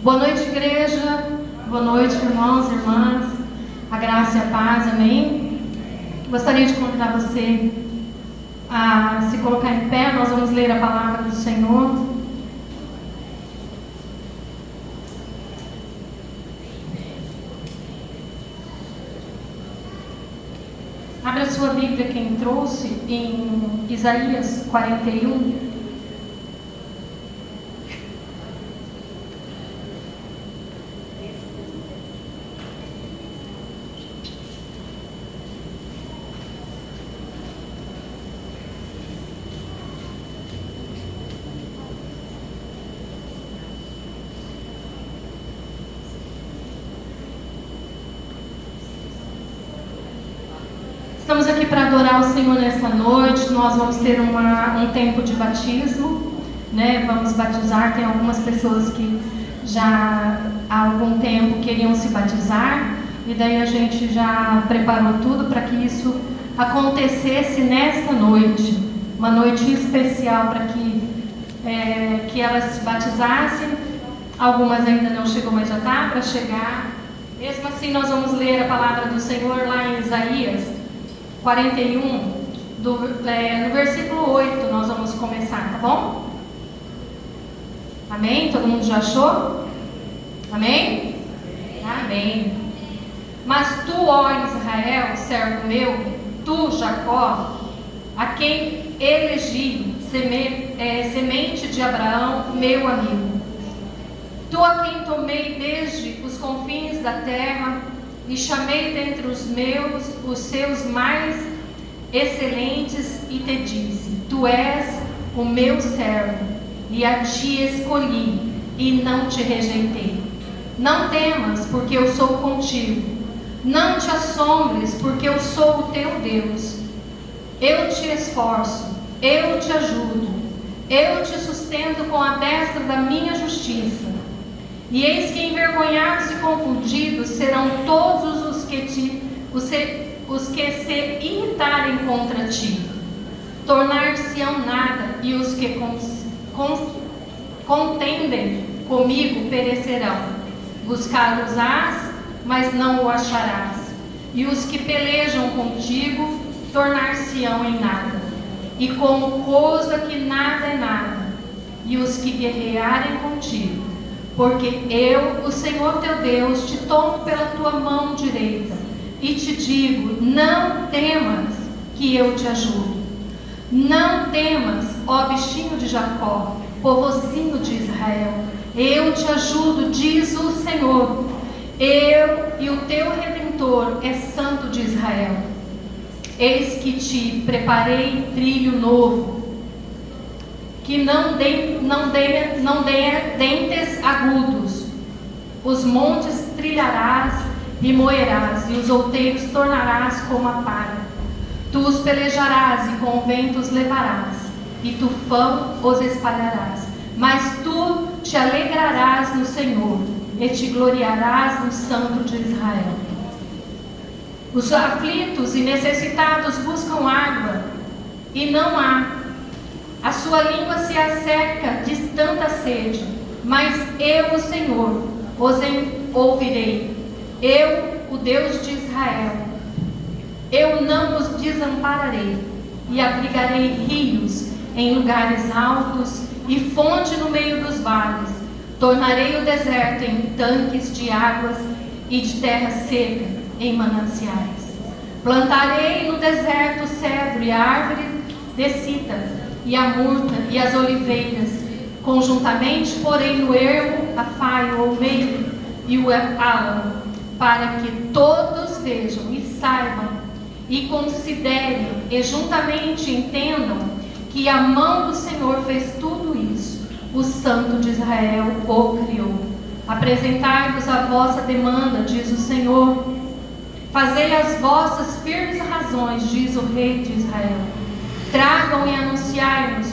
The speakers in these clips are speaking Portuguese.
Boa noite, igreja. Boa noite, irmãos e irmãs. A graça e a paz, amém? Gostaria de convidar você a se colocar em pé. Nós vamos ler a palavra do Senhor. Abra sua Bíblia, quem trouxe, em Isaías 41. Estamos aqui para adorar o Senhor nesta noite. Nós vamos ter um tempo de batismo, né? Vamos batizar. Tem algumas pessoas que já há algum tempo queriam se batizar, e daí a gente já preparou tudo para que isso acontecesse nesta noite, uma noite especial para que elas se batizassem. Algumas ainda não chegou, mas já está para chegar. Mesmo assim, nós vamos ler a palavra do Senhor lá em Isaías 41, no versículo 8, nós vamos começar, tá bom? Amém? Todo mundo já achou? Amém? Amém. Mas tu, ó Israel, servo meu, tu, Jacó, a quem elegi, semente de Abraão, meu amigo, tu a quem tomei desde os confins da terra, e chamei dentre os seus mais excelentes, e te disse: tu és o meu servo, e a ti escolhi, e não te rejeitei. Não temas, porque eu sou contigo. Não te assombres, porque eu sou o teu Deus. Eu te esforço, eu te ajudo, eu te sustento com a destra da minha justiça. E eis que envergonhados e confundidos serão todos os que se irritarem contra ti. Tornar-se-ão nada, e os que contendem comigo perecerão. Buscar-los-ás, mas não o acharás. E os que pelejam contigo tornar-se-ão em nada, e como coisa que nada é nada. E os que guerrearem contigo, porque eu, o Senhor teu Deus, te tomo pela tua mão direita e te digo: não temas, que eu te ajudo. Não temas, ó bichinho de Jacó, povozinho de Israel, eu te ajudo, diz o Senhor. Eu e o teu Redentor é Santo de Israel. Eis que te preparei trilho novo, que não dê dentes agudos. Os montes trilharás e moerás, e os outeiros tornarás como a palha. Tu os pelejarás e com o vento os levarás, e tufão os espalharás. Mas tu te alegrarás no Senhor, e te gloriarás no Santo de Israel. Os aflitos e necessitados buscam água, e não há. A sua língua se asseca de tanta sede, mas eu, o Senhor, os ouvirei. Eu, o Deus de Israel, eu não os desampararei, e abrigarei rios em lugares altos e fonte no meio dos vales. Tornarei o deserto em tanques de águas e de terra seca em mananciais. Plantarei no deserto o cedro e a árvore de cítara, e a murta e as oliveiras, conjuntamente porém no ermo a faio ou meio e o álamo, para que todos vejam e saibam e considerem e juntamente entendam que a mão do Senhor fez tudo isso, o Santo de Israel o criou. Apresentai-vos a vossa demanda, diz o Senhor. Fazei as vossas firmes razões, diz o Rei de Israel. Tragam e anunciai-nos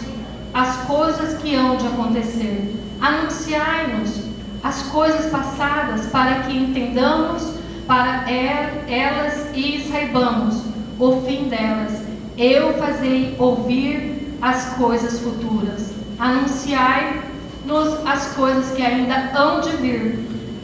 as coisas que hão de acontecer. Anunciai-nos as coisas passadas, para que entendamos para elas e saibamos o fim delas. Eu fazei ouvir as coisas futuras. Anunciai as coisas que ainda hão de vir,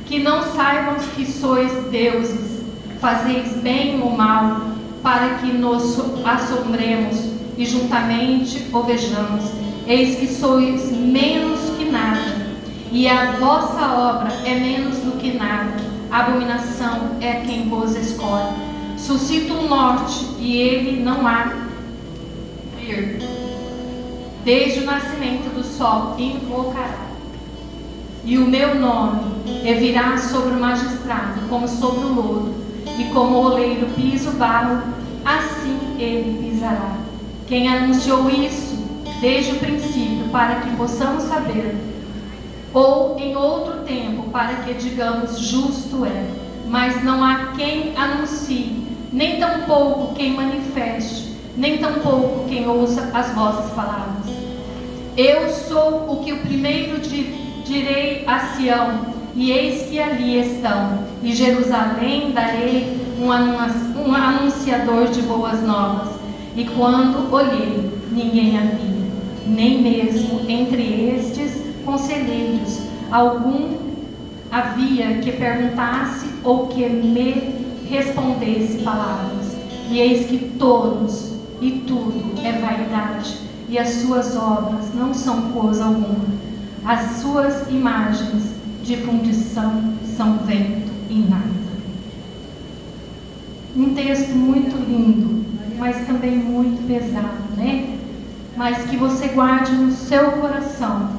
que não saibam que sois deuses, fazeis bem ou mal, para que nos assombremos e juntamente o vejamos. Eis que sois menos que nada, e a vossa obra é menos do que nada. Abominação é quem vos escolhe. Suscita o norte, e ele não há vir. Desde o nascimento do sol invocará, e o meu nome virá sobre o magistrado, como sobre o lodo, e como o oleiro pisa o barro, assim ele pisará. Quem anunciou isso desde o princípio, para que possamos saber, ou em outro tempo, para que digamos justo é. Mas não há quem anuncie, nem tampouco quem manifeste, nem tampouco quem ouça as vossas palavras. Eu sou o que o primeiro direi a Sião, e eis que ali estão, e Jerusalém darei um anunciador de boas novas. E quando olhei, ninguém havia, nem mesmo entre estes conselheiros algum havia que perguntasse ou que me respondesse palavras. E eis que todos e tudo é vaidade, e as suas obras não são coisa alguma. As suas imagens de fundição são vento e nada. Um texto muito lindo, mas também muito pesado, né? Mas que você guarde no seu coração,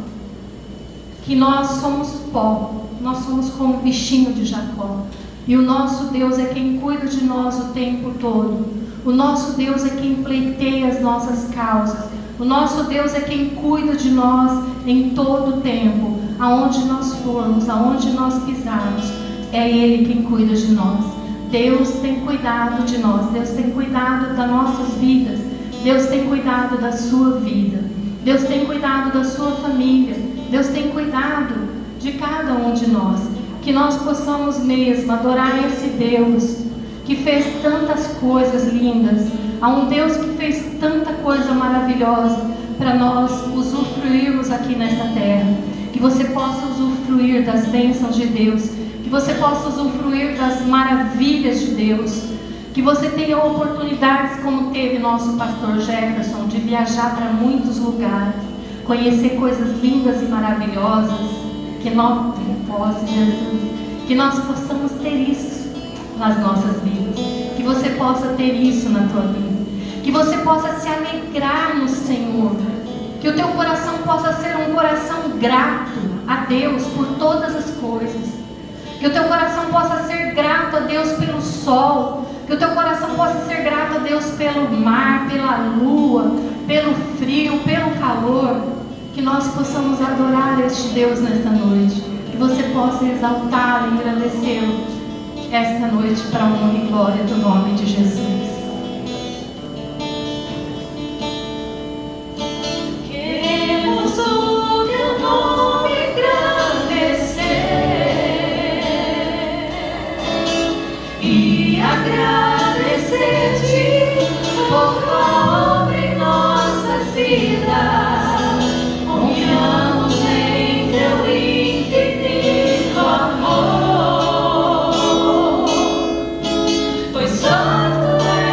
que nós somos pó, nós somos como o bichinho de Jacó, e o nosso Deus é quem cuida de nós o tempo todo. O nosso Deus é quem pleiteia as nossas causas. O nosso Deus é quem cuida de nós em todo o tempo. Aonde nós formos, aonde nós pisarmos, é Ele quem cuida de nós. Deus tem cuidado de nós, Deus tem cuidado das nossas vidas, Deus tem cuidado da sua vida, Deus tem cuidado da sua família, Deus tem cuidado de cada um de nós. Que nós possamos mesmo adorar esse Deus que fez tantas coisas lindas, a um Deus que fez tanta coisa maravilhosa para nós usufruirmos aqui nesta terra. Que você possa usufruir das bênçãos de Deus, que você possa usufruir das maravilhas de Deus, que você tenha oportunidades como teve nosso pastor Jefferson, de viajar para muitos lugares, conhecer coisas lindas e maravilhosas, que nós, Jesus, que nós possamos ter isso nas nossas vidas, que você possa ter isso na tua vida, que você possa se alegrar no Senhor, que o teu coração possa ser um coração grato a Deus por todas as coisas, que o teu coração possa ser grato a Deus pelo sol, que o teu coração possa ser grato a Deus pelo mar, pela lua, pelo frio, pelo calor, que nós possamos adorar este Deus nesta noite, que você possa exaltá-lo e engrandecê-lo esta noite para a honra e glória do nome de Jesus. Queremos o teu nome engrandecer e agradecer-te por tua obra em nossas vidas. Confiamos em teu infinito amor, pois santo é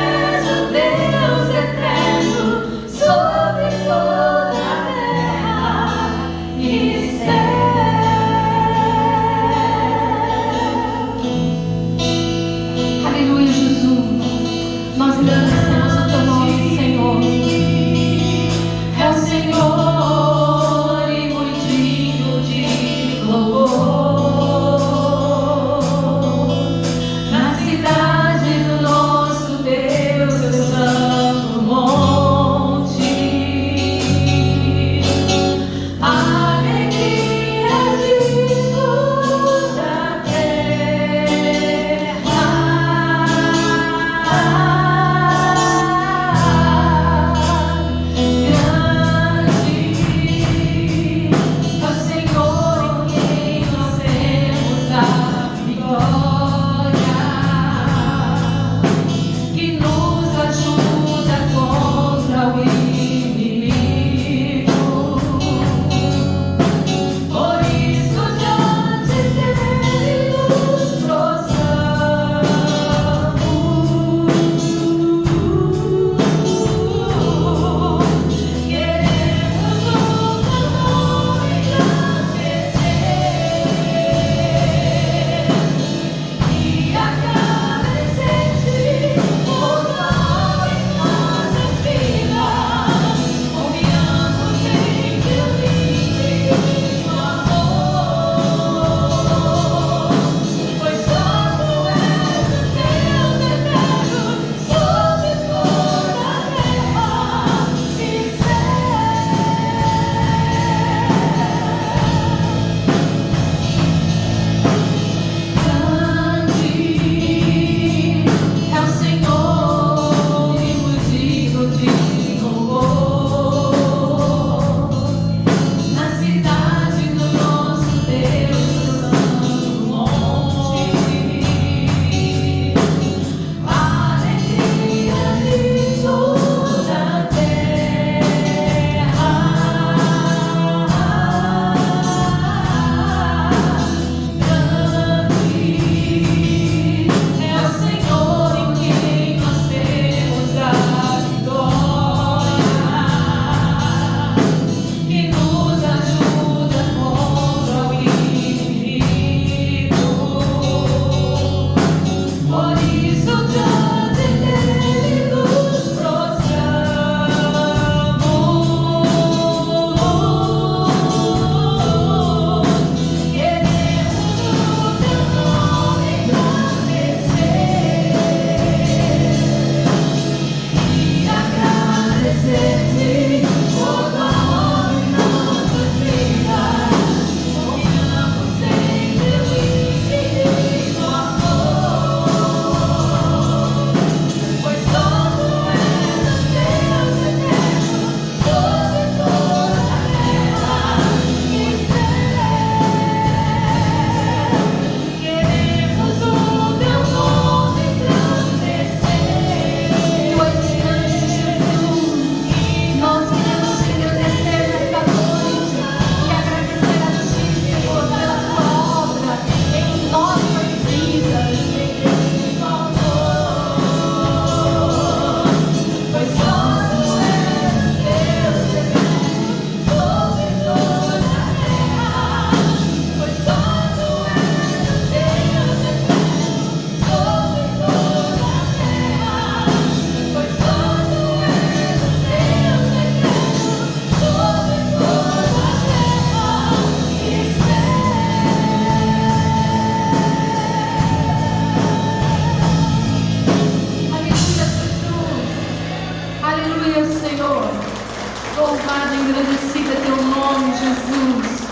Jesus.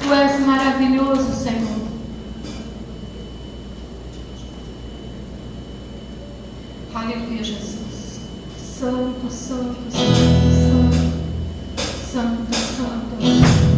Tu és maravilhoso, Senhor. Aleluia, Jesus. Santo, santo, santo, santo, santo, santo.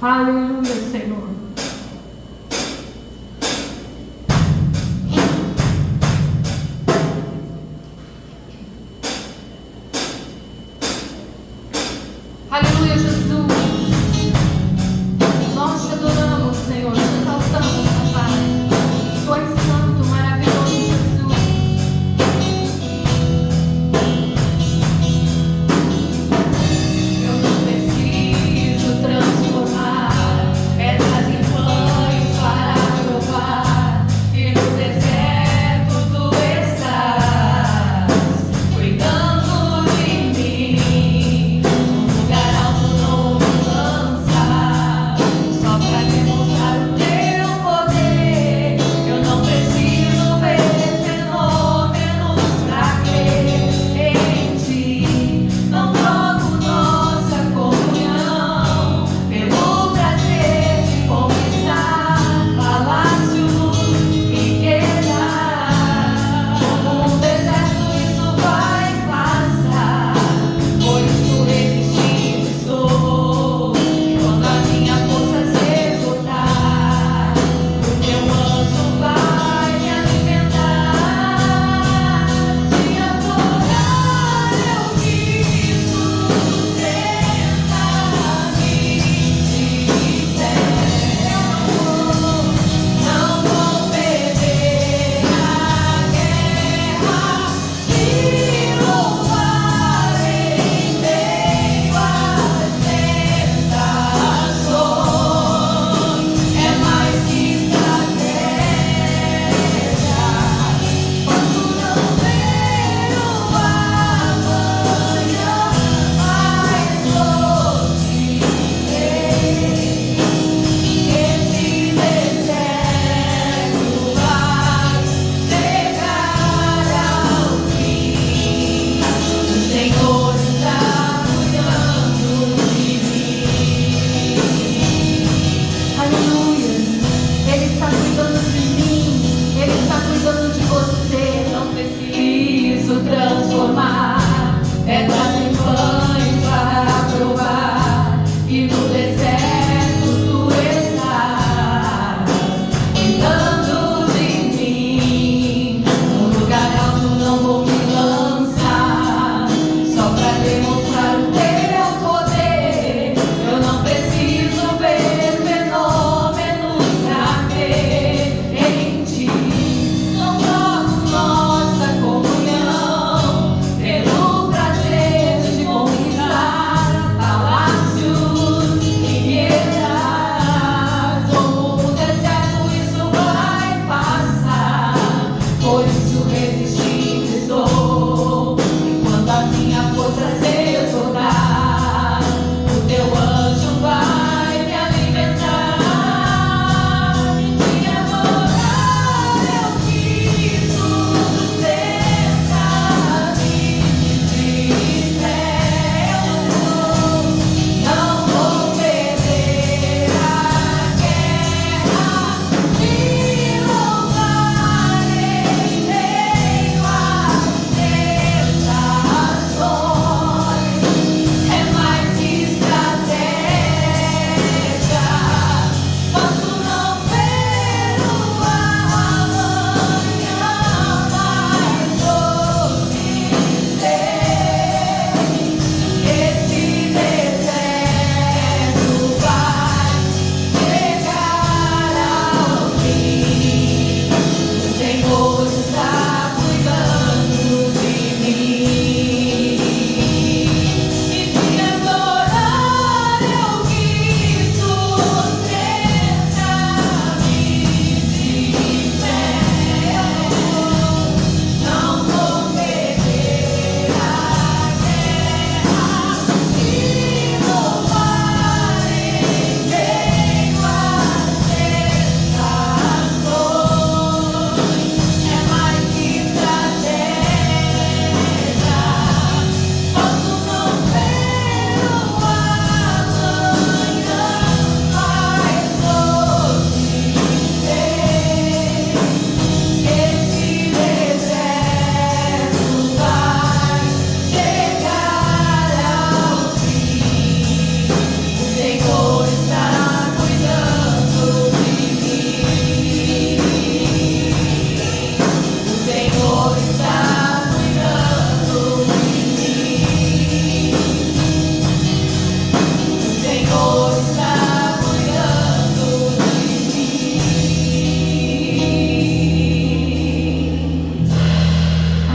Aleluia, Senhor. Aleluia, Jesus. Nós te adoramos, Senhor. Te exaltamos, Pai. Tu és santo, maravilhoso, Jesus. Eu não preciso transformar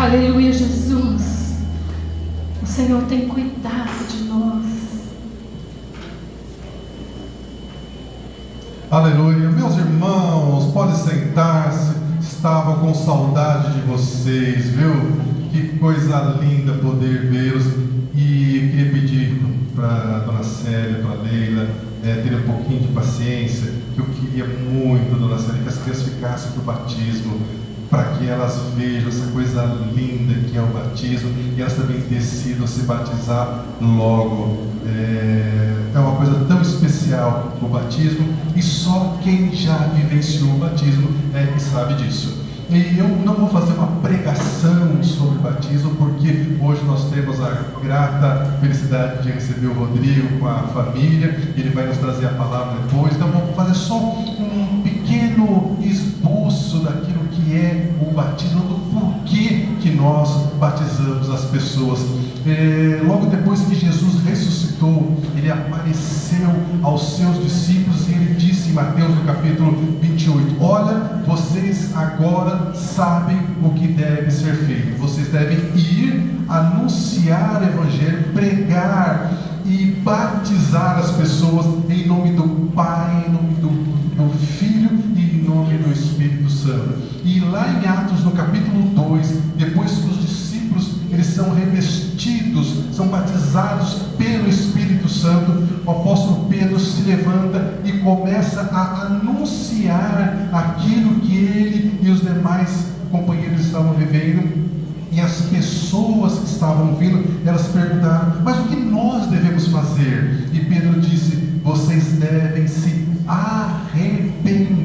Aleluia, Jesus. O Senhor tem cuidado de nós. Aleluia. Meus irmãos, podem sentar-se. Estava com saudade de vocês, viu? Que coisa linda poder vê-los. E queria pedir para a dona Célia, para a Leila, ter um pouquinho de paciência, que eu queria muito, dona Célia, que as crianças ficassem para o batismo, para que elas vejam essa coisa linda que é o batismo, e elas também decidam se batizar logo. É uma coisa tão especial o batismo, e só quem já vivenciou o batismo é que sabe disso. E eu não vou fazer uma pregação sobre batismo, porque hoje nós temos a grata felicidade de receber o Rodrigo com a família. Ele vai nos trazer a palavra depois. Então vamos fazer só um pequeno esboço daquilo que é o batismo, do porquê que nós batizamos as pessoas. Logo depois que Jesus ressuscitou, ele apareceu aos seus discípulos e ele disse em Mateus no capítulo 28, olha, vocês agora sabem o que deve ser feito. Vocês devem ir, anunciar o evangelho, pregar e batizar as pessoas em nome do Pai, em nome do Filho e em nome do Espírito Santo. E lá em Atos no capítulo 2, depois que os discípulos eles são revestidos, são batizados pelo Espírito Santo, o apóstolo Pedro se levanta e começa a anunciar aquilo que ele e os demais companheiros estavam vivendo. E as pessoas que estavam vindo, elas perguntaram, mas o que nós devemos fazer? E Pedro disse, vocês devem se arrepender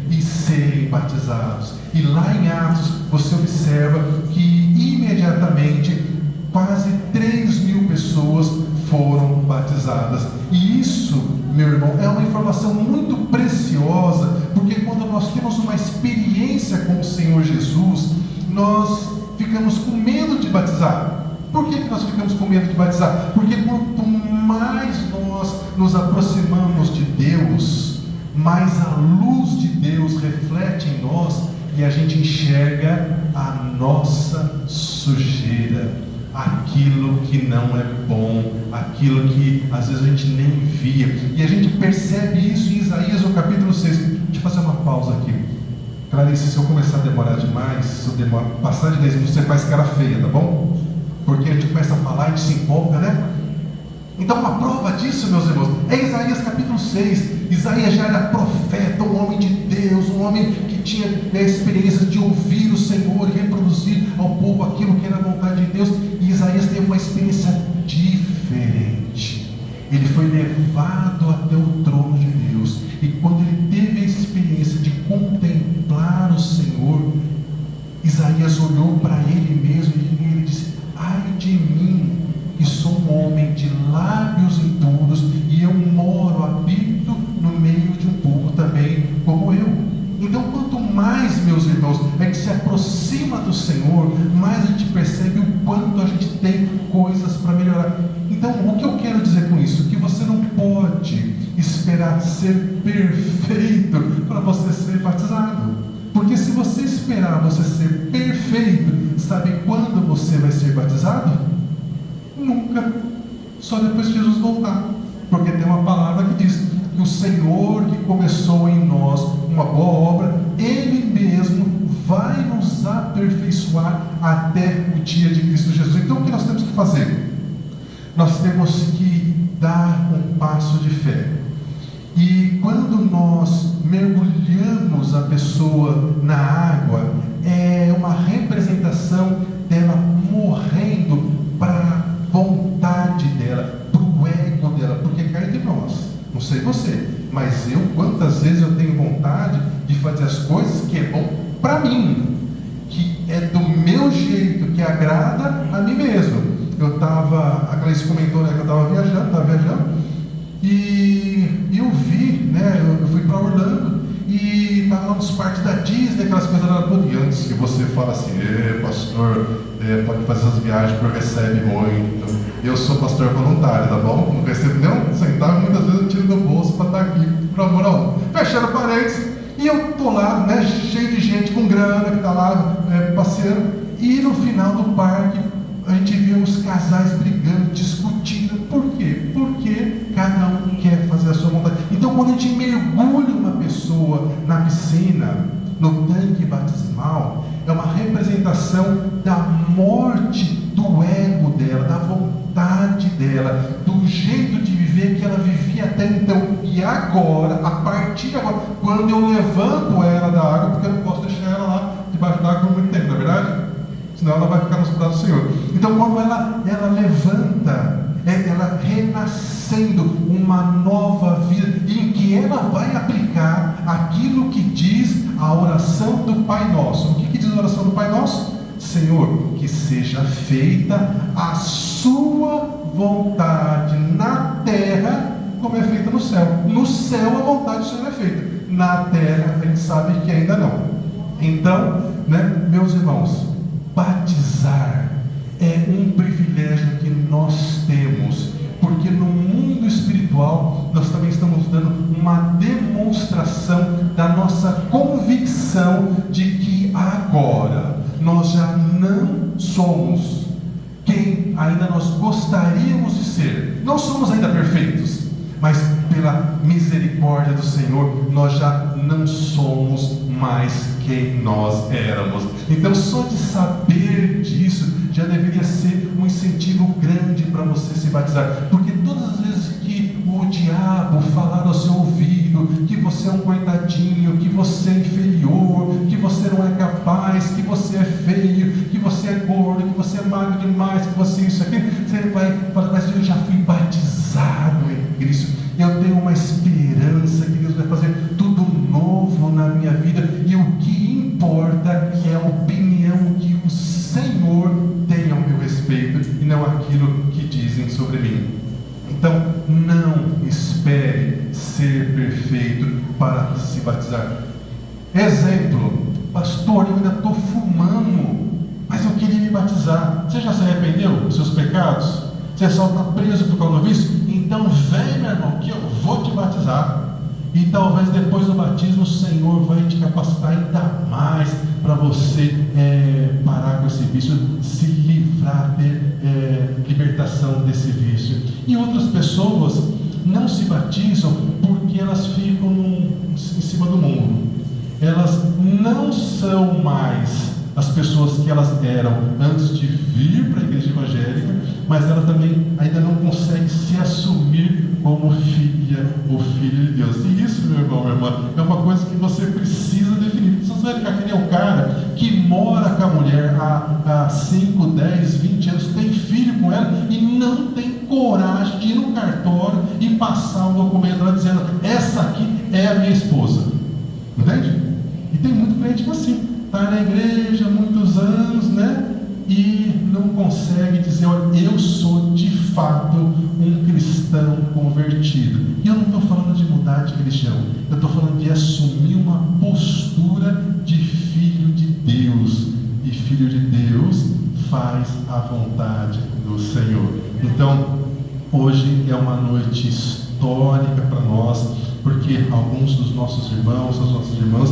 e serem batizados. E lá em Atos, você observa que imediatamente quase 3.000 pessoas foram batizadas. E isso, meu irmão, é uma informação muito preciosa, porque quando nós temos uma experiência com o Senhor Jesus, nós ficamos com medo de batizar. Por que nós ficamos com medo de batizar? Porque quanto mais nós nos aproximamos de Deus, mais a luz de Deus reflete em nós e a gente enxerga a nossa sujeira, aquilo que não é bom, aquilo que às vezes a gente nem via. E a gente percebe isso em Isaías no capítulo 6. Deixa eu fazer uma pausa aqui. Clarice, se eu começar a demorar demais, se eu passar de 10 minutos, você faz cara feia, tá bom? Porque a gente começa a falar, a gente se empolga, né? Então, uma prova disso, meus irmãos, é Isaías capítulo 6. Isaías já era profeta, um homem de Deus, um homem que tinha a experiência de ouvir o Senhor e reproduzir ao povo aquilo que era a vontade de Deus. E Isaías teve uma experiência diferente. Ele foi levado até o trono de Deus. E quando ele teve a experiência de contemplar o Senhor, Isaías olhou para ele mesmo e ele disse: ai de mim, que sou um homem de lábios impuros, e eu habito no meio de um povo também como eu. Então, quanto mais, meus irmãos, a gente se aproxima do Senhor, mais a gente percebe o quanto a gente tem coisas para melhorar. Então, o que eu quero dizer com isso? Que você não pode esperar ser perfeito para você ser batizado. Porque se você esperar você ser perfeito, sabe quando você vai ser batizado? Nunca. Só depois que Jesus voltar. Porque tem uma palavra que diz que o Senhor que começou em nós uma boa obra, Ele mesmo vai nos aperfeiçoar até o dia de Cristo Jesus. Então o que nós temos que fazer? Nós temos que dar um passo de fé. E quando nós mergulhamos a pessoa na água, é uma representação dela morrendo para a vontade dela, para o ego dela, porque cai de nós. Não sei você, mas eu, quantas vezes eu tenho vontade de fazer as coisas que é bom para mim, que é do meu jeito, que agrada a mim mesmo. A Clarice comentou, né, que eu estava viajando, e eu vi, né, eu fui para Orlando, e estava lá nos parques da Disney, aquelas coisas lá bonitas, que você fala assim: pastor, pode fazer essas viagens porque recebe muito. Eu sou pastor voluntário, tá bom? Não recebo nem um centavo, muitas vezes eu tiro do bolso para estar aqui, por amor a um. Fechando parênteses, e eu estou lá, né, cheio de gente com grana, que está lá passeando, e no final do parque, a gente vê os casais brigando, discutindo. Por quê? Porque cada um quer fazer a sua vontade. Então, quando a gente mergulha uma pessoa na piscina, no tanque batismal, é uma representação da morte do ego dela, da vontade dela, do jeito de viver que ela vivia até então. E agora, a partir de agora, quando eu levanto ela da água, porque eu não posso deixar ela lá debaixo da água por muito tempo, não é verdade? Senão ela vai ficar nos braços do Senhor. Então, quando ela levanta, ela renascendo uma nova vida, em que ela vai aplicar aquilo que diz a oração do Pai Nosso. O que diz a oração do Pai Nosso? Senhor, que seja feita a sua vontade na terra, como é feita no céu. No céu a vontade do Senhor é feita, na terra a gente sabe que ainda não. Então, né, meus irmãos, batizar é um privilégio que nós temos, porque no mundo espiritual nós também estamos dando uma demonstração da nossa convicção de que agora nós já não somos quem ainda nós gostaríamos de ser. Não somos ainda perfeitos, mas pela misericórdia do Senhor nós já não somos mais quem nós éramos. Então, só de saber disso já deveria ser um incentivo grande para você se batizar, porque todas as vezes que o diabo falar ao seu ouvido que você é um coitadinho, que você é inferior, que você não é capaz, que você é feio, que você é gordo, que você é magro demais, que você é isso aqui, você vai falar: mas eu já fui batizado em Cristo, eu tenho uma esperança que Deus vai fazer tudo novo na minha vida, e o que importa é a opinião que o Senhor tem ao meu respeito e não aquilo que dizem sobre mim. Então, não espere ser perfeito para se batizar. Exemplo: pastor, eu ainda estou fumando, mas eu queria me batizar. Você já se arrependeu dos seus pecados? Você só está preso por causa disso? Então vem, meu irmão, que eu vou te batizar. E talvez depois do batismo o Senhor vai te capacitar ainda mais para você parar com esse vício, se livrar, ter libertação desse vício. E outras pessoas não se batizam porque elas ficam em cima do mundo. elas não são mais as pessoas que elas eram antes de vir para a igreja evangélica, mas ela também ainda não consegue se assumir como filha ou filho de Deus. E isso, meu irmão, minha irmã, é uma coisa que você precisa definir. Você vai ficar que nem o cara que mora com a mulher há 5, 10, 20 anos, tem filho com ela e não tem coragem de ir no cartório e passar um documento lá dizendo: essa aqui é a minha esposa. Entende? E tem muito crente que assim, está na igreja há muitos anos, né? E não consegue dizer: olha, eu sou de fato um cristão convertido. E eu não estou falando de mudar de religião, eu estou falando de assumir uma postura de filho de Deus. E filho de Deus faz a vontade do Senhor. Então, hoje é uma noite histórica para nós, porque alguns dos nossos irmãos, as nossas irmãs,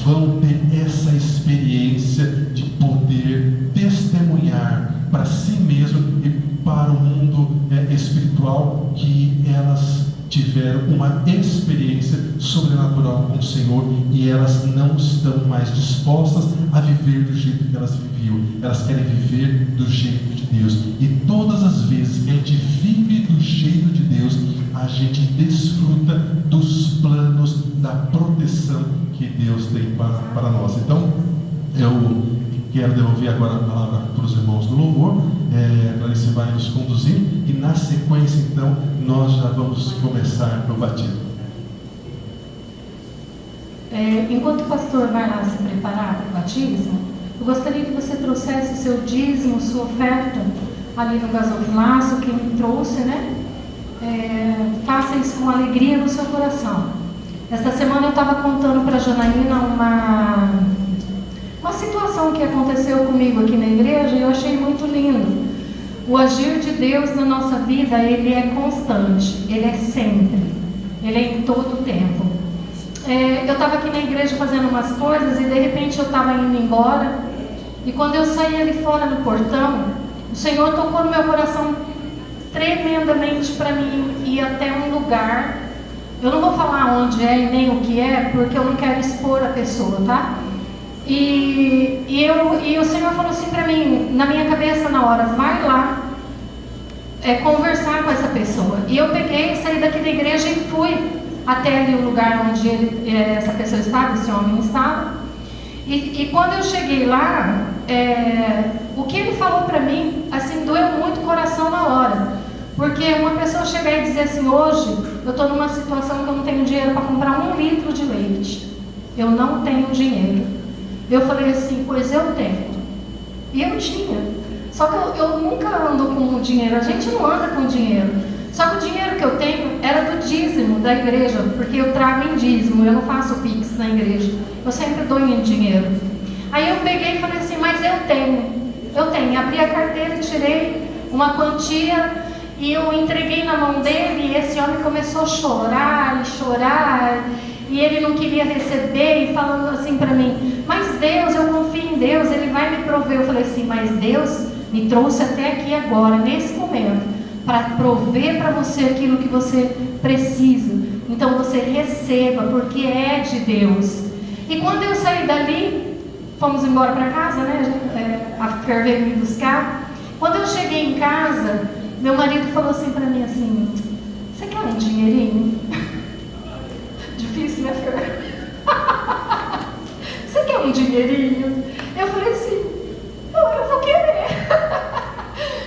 vão ter essa experiência de poder testemunhar para si mesmo e para o mundo espiritual que elas tiveram uma experiência sobrenatural com o Senhor e elas não estão mais dispostas a viver do jeito que elas viviam. Elas querem viver do jeito de Deus. E todas as vezes que a gente vive do jeito de Deus, a gente desfruta dos planos da proteção que Deus tem para nós. Então, eu quero devolver agora a palavra para os irmãos do louvor, para eles vai nos conduzir, e na sequência, então, nós já vamos começar no batismo. Enquanto o pastor vai lá se preparar para o batismo, eu gostaria que você trouxesse o seu dízimo, sua oferta, ali no gasofilaço, quem trouxe, né? Faça isso com alegria no seu coração. Esta semana eu estava contando para a Janaína uma situação que aconteceu comigo aqui na igreja e eu achei muito lindo. O agir de Deus na nossa vida, ele é constante, ele é sempre, ele é em todo o tempo. Eu estava aqui na igreja fazendo umas coisas e de repente eu estava indo embora e quando eu saí ali fora no portão, o Senhor tocou no meu coração tremendamente para mim ir até um lugar. Eu não vou falar onde é e nem o que é, porque eu não quero expor a pessoa, tá? E o Senhor falou assim para mim, na minha cabeça na hora: vai lá conversar com essa pessoa. E eu peguei, saí daqui da igreja e fui até ali o lugar onde essa pessoa estava, esse homem estava. E quando eu cheguei lá, o que ele falou para mim, assim, doeu muito o coração na hora. Porque uma pessoa chegar e dizer assim: hoje eu estou numa situação que eu não tenho dinheiro para comprar 1 litro de leite. Eu não tenho dinheiro. Eu falei assim: pois eu tenho. E eu tinha. Só que eu nunca ando com dinheiro. A gente não anda com dinheiro. Só que o dinheiro que eu tenho era do dízimo da igreja, porque eu trago em dízimo, eu não faço pix na igreja. Eu sempre dou em dinheiro. Aí eu peguei e falei assim: mas eu tenho. Abri a carteira e tirei uma quantia e eu entreguei na mão dele e esse homem começou a chorar e chorar. E ele não queria receber e falando assim para mim: mas Deus, eu confio em Deus, Ele vai me prover. Eu falei assim: mas Deus me trouxe até aqui agora, nesse momento, para prover para você aquilo que você precisa. Então você receba, porque é de Deus. E quando eu saí dali, fomos embora para casa, né? A Fer veio me buscar. Quando eu cheguei em casa, meu marido falou assim para mim assim: você quer um dinheirinho? Difícil, né, Fer? Você quer um dinheirinho? Eu falei assim: eu vou querer.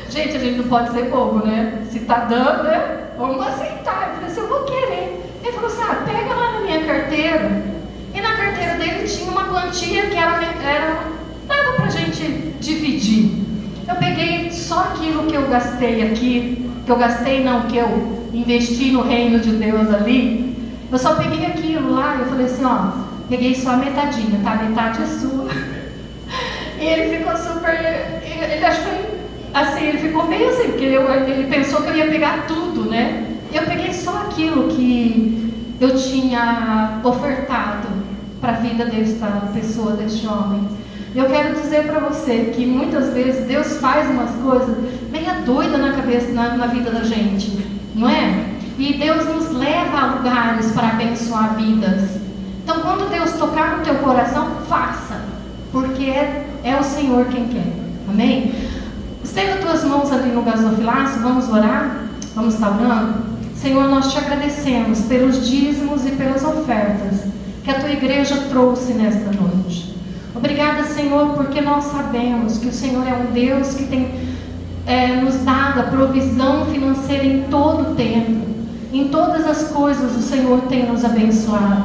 Gente, a gente não pode ser bobo, né? Se tá dando, né? Vamos aceitar. Eu falei assim: eu vou querer. Ele falou assim: pega lá na minha carteira. E na carteira dele tinha uma quantia que dava pra gente dividir. Eu peguei só aquilo que eu gastei aqui, que eu investi no reino de Deus ali. Eu só peguei aquilo lá e eu falei assim: peguei só a metadinha, tá? A metade é sua. E ele ficou super... Ele achou assim, ele ficou meio assim, porque ele pensou que eu ia pegar tudo, né? Eu peguei só aquilo que eu tinha ofertado para a vida desta pessoa, deste homem. Eu quero dizer para você que muitas vezes Deus faz umas coisas meio doida na cabeça, na vida da gente, não é? E Deus nos leva a lugares para abençoar vidas. Então, quando Deus tocar no teu coração, faça, porque é o Senhor quem quer. Amém? Estenda tuas mãos ali no gasofilaço, vamos orar? Vamos estar orando? Senhor, nós te agradecemos pelos dízimos e pelas ofertas que a tua igreja trouxe nesta noite. Obrigada, Senhor, porque nós sabemos que o Senhor é um Deus que tem nos dado a provisão financeira em todo o tempo. Em todas as coisas o Senhor tem nos abençoado.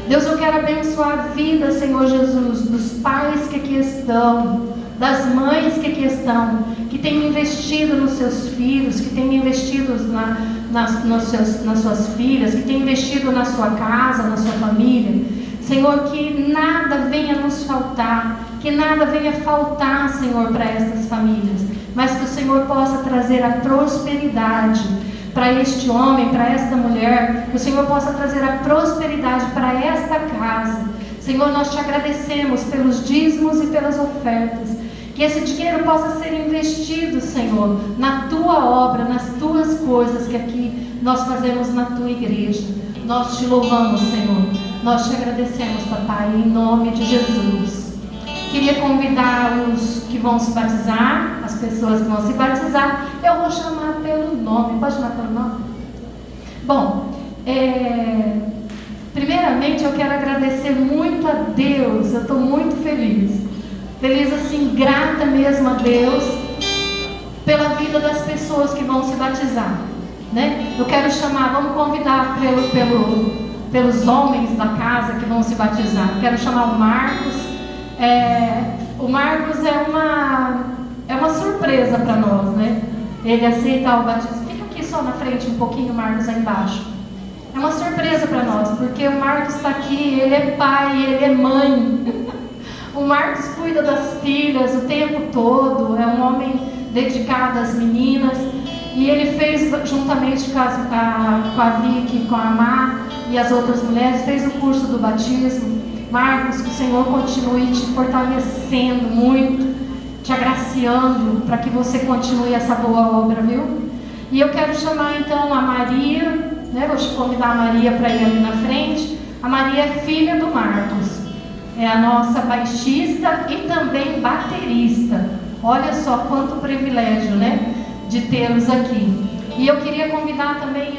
Deus, eu quero abençoar a vida, Senhor Jesus, dos pais que aqui estão, das mães que aqui estão, que têm investido nos seus filhos, que têm investido nas suas filhas, que têm investido na sua casa, na sua família. Senhor, que nada venha nos faltar, que nada venha faltar, Senhor, para estas famílias, mas que o Senhor possa trazer a prosperidade para este homem, para esta mulher, que o Senhor possa trazer a prosperidade para esta casa. Senhor, nós te agradecemos pelos dízimos e pelas ofertas, que esse dinheiro possa ser investido, Senhor, na tua obra, nas tuas coisas que aqui nós fazemos na tua igreja. Nós te louvamos, Senhor, nós te agradecemos, papai, em nome de Jesus. Queria convidar os que vão se batizar, as pessoas que vão se batizar. Eu vou chamar pelo nome. Pode chamar pelo nome? Bom, primeiramente eu quero agradecer muito a Deus. Eu estou muito feliz. Feliz assim, grata mesmo a Deus pela vida das pessoas que vão se batizar, né? Eu quero chamar, vamos convidar pelos homens da casa que vão se batizar. Quero chamar o Marcos. O Marcos é uma surpresa para nós, né? Ele aceita o batismo. Fica aqui só na frente um pouquinho, Marcos, aí embaixo. É uma surpresa para nós, porque o Marcos está aqui, ele é pai, ele é mãe. O Marcos cuida das filhas o tempo todo, é um homem dedicado às meninas. E ele fez, juntamente com a Vicky, com a Má e as outras mulheres, fez o curso do batismo. Marcos, que o Senhor continue te fortalecendo muito, te agraciando, para que você continue essa boa obra, viu? E eu quero chamar então a Maria, né? Vou convidar a Maria para ir ali na frente. A Maria é filha do Marcos, é a nossa baixista e também baterista. Olha só quanto privilégio, né? De tê-los aqui. E eu queria convidar também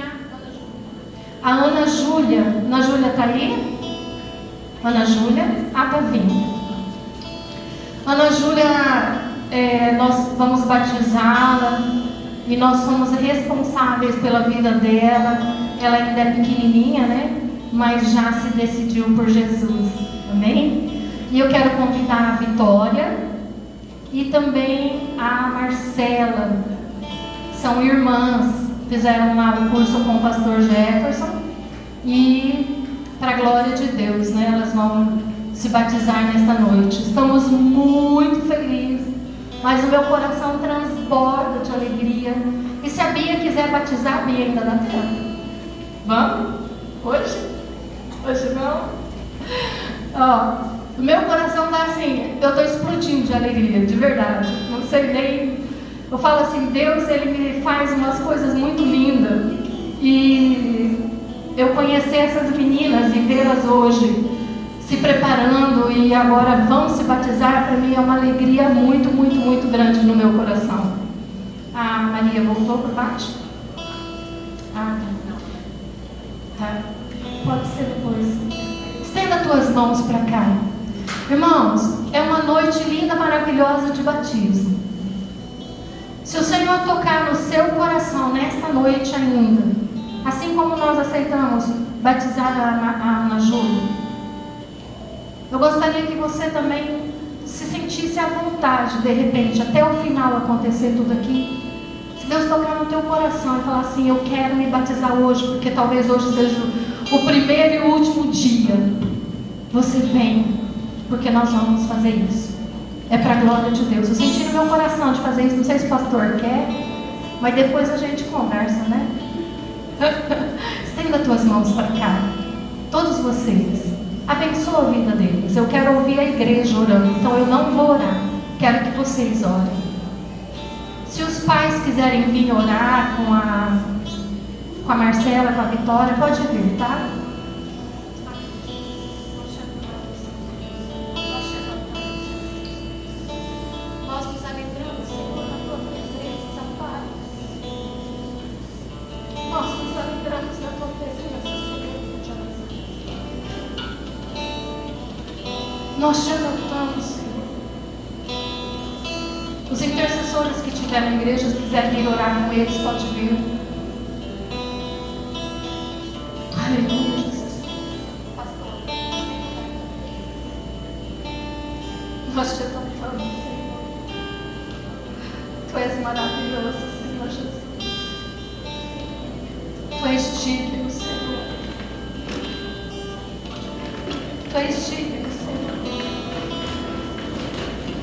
a Ana Júlia. Ana Júlia está aí? Ana Júlia, está vindo. Ana Júlia, nós vamos batizá-la e nós somos responsáveis pela vida dela. Ela ainda é pequenininha, né? Mas já se decidiu por Jesus. Amém? E eu quero convidar a Vitória e também a Marcela. São irmãs, fizeram lá o curso com o pastor Jefferson e, para a glória de Deus, né, elas vão se batizar nesta noite. Estamos muito felizes, mas o meu coração transborda de alegria. E se a Bia quiser batizar, a Bia ainda dá tempo. Vamos? Hoje? Hoje não? Ó, o meu coração está assim, eu estou explodindo de alegria, de verdade. Não sei nem... Eu falo assim, Deus, Ele me faz umas coisas muito lindas. E eu conhecer essas meninas e vê-las hoje se preparando e agora vão se batizar, para mim é uma alegria muito, muito, muito grande no meu coração. A Maria voltou por baixo? Ah, tá. Pode ser depois. Estenda as tuas mãos para cá. Irmãos, é uma noite linda, maravilhosa de batismo. Se o Senhor tocar no seu coração nesta noite ainda, assim como nós aceitamos batizar a Ana Júlia, eu gostaria que você também se sentisse à vontade, de repente, até o final acontecer tudo aqui. Se Deus tocar no teu coração e falar assim, eu quero me batizar hoje, porque talvez hoje seja o primeiro e o último dia, você vem, porque nós vamos fazer isso. É para a glória de Deus. Eu senti no meu coração de fazer isso. Não sei se o pastor quer, mas depois a gente conversa, né? Estenda as tuas mãos para cá. Todos vocês. Abençoa a vida deles. Eu quero ouvir a igreja orando, então eu não vou orar. Quero que vocês orem. Se os pais quiserem vir orar com a Marcela, com a Vitória, pode vir, tá? Nós te exaltamos, Senhor. Os intercessores que tiveram na igreja, se quiserem vir orar com eles, pode vir. Aleluia, Jesus. Nós te exaltamos, Senhor. Tu és maravilhoso, Senhor Jesus. Tu és digno, Senhor. Tu és digno, Senhor.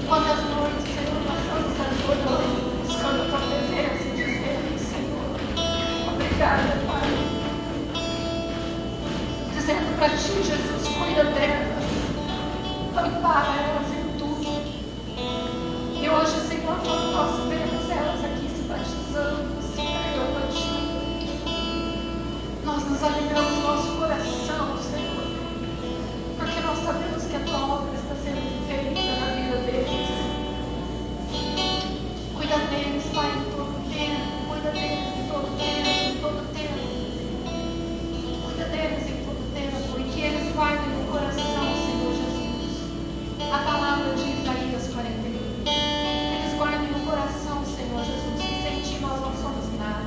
Quantas noites, Senhor, passamos adorando, buscando a Tua presença e dizendo, Senhor, obrigada, Pai. Dizendo para Ti, Jesus, cuida delas, ampara elas em tudo. E hoje, Senhor, quando nós vemos elas aqui se batizando, se entregando a Ti, nós nos alegramos no nosso coração, Senhor, porque nós sabemos que a Tua obra está sendo feita na vida deles. Cuida deles, Pai, em todo tempo. Cuida deles em todo tempo, em todo tempo. Cuida deles em todo tempo. E que eles guardem no coração, Senhor Jesus, a palavra de Isaías 41. Que eles guardem no coração, Senhor Jesus, que sem Ti nós não somos nada.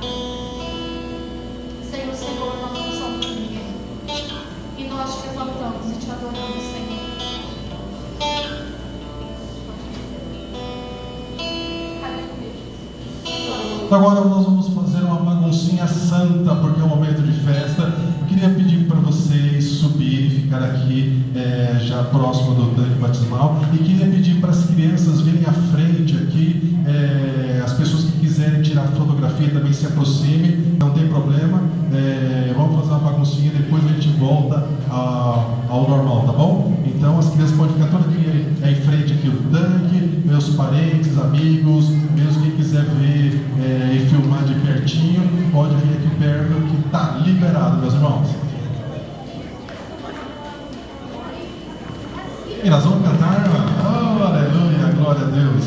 Sem o Senhor nós não somos ninguém. E nós te exaltamos e te adoramos, Senhor. Agora nós vamos fazer uma baguncinha santa, porque é um momento de festa. Eu queria pedir para vocês subirem e ficar aqui já próximo do tanque batismal. E queria pedir para as crianças virem à frente aqui. As pessoas que quiserem tirar fotografia também se aproximem, não tem problema. Vamos fazer uma baguncinha e depois a gente volta ao normal, tá bom? Então as crianças podem ficar todas aqui em frente aqui do tanque, meus parentes, amigos, mesmo quem quiser ver e filmar de pertinho, pode vir aqui perto que está liberado, meus irmãos. E nós vamos cantar, oh, aleluia, glória a Deus.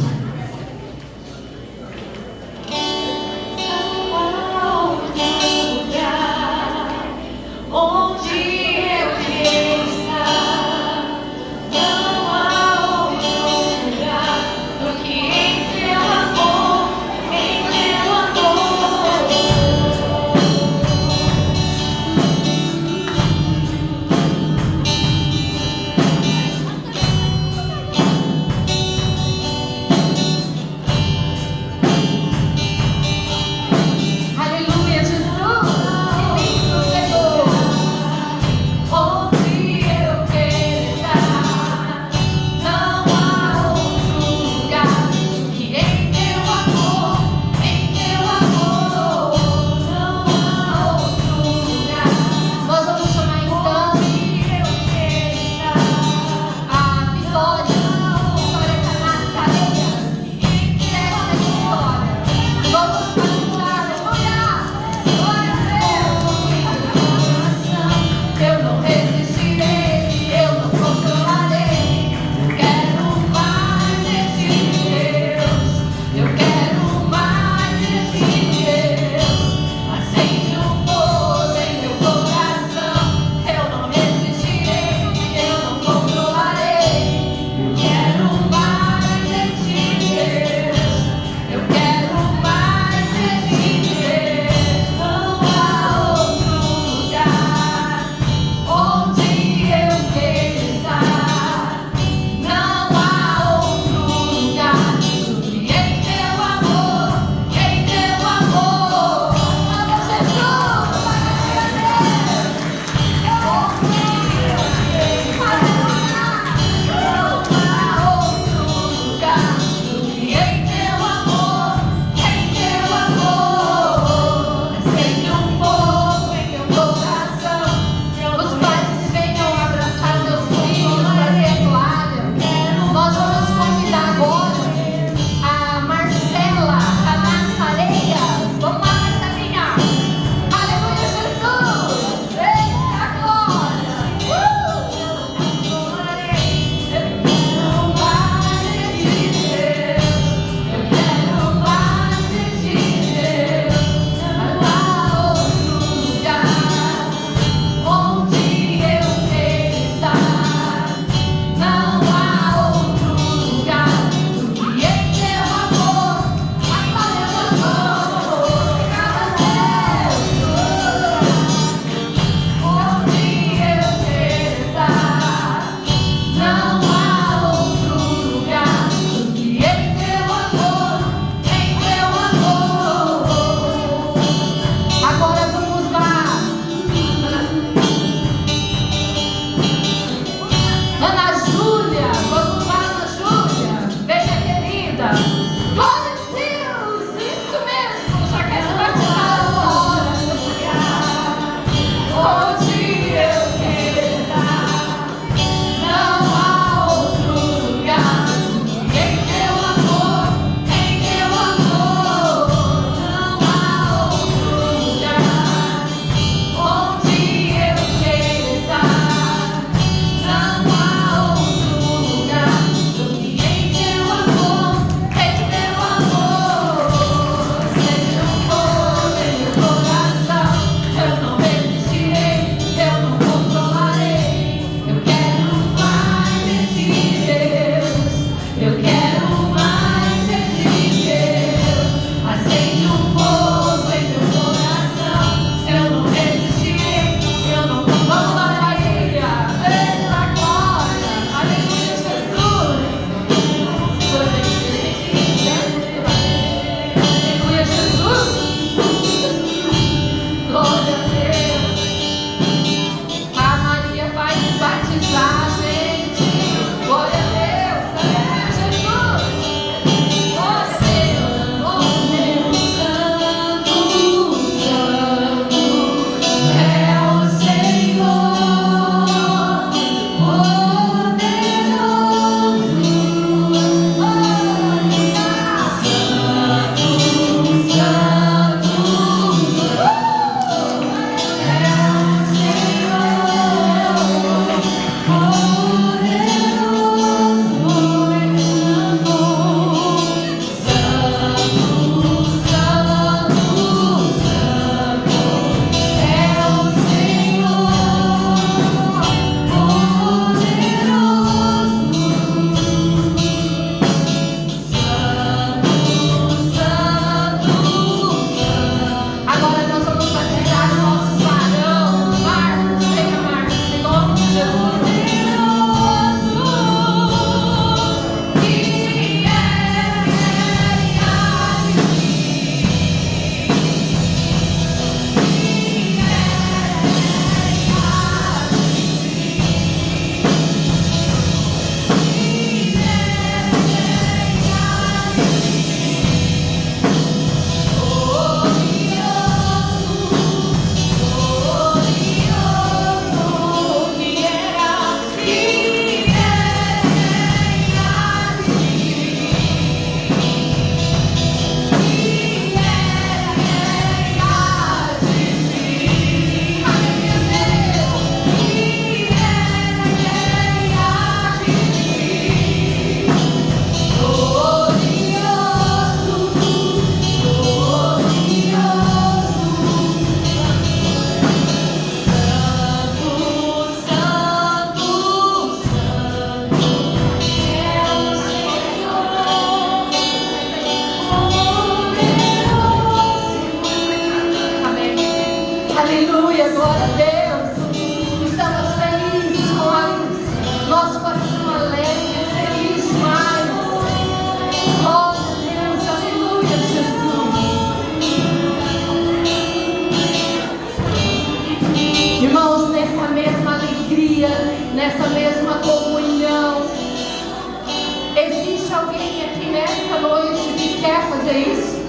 quer fazer isso?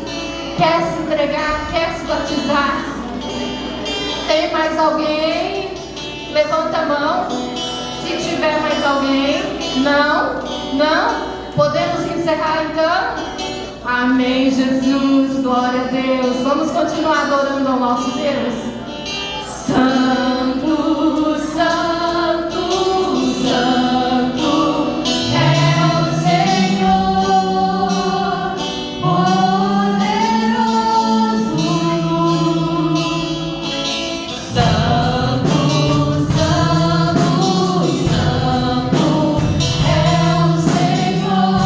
Quer se entregar? Quer se batizar? Tem mais alguém? Levanta a mão. Se tiver mais alguém, não, não. Podemos encerrar então? Amém, Jesus, glória a Deus. Vamos continuar adorando ao nosso Deus. Santo, Santo, Santo é o Senhor, poderoso. Santo, Santo, Santo é o Senhor,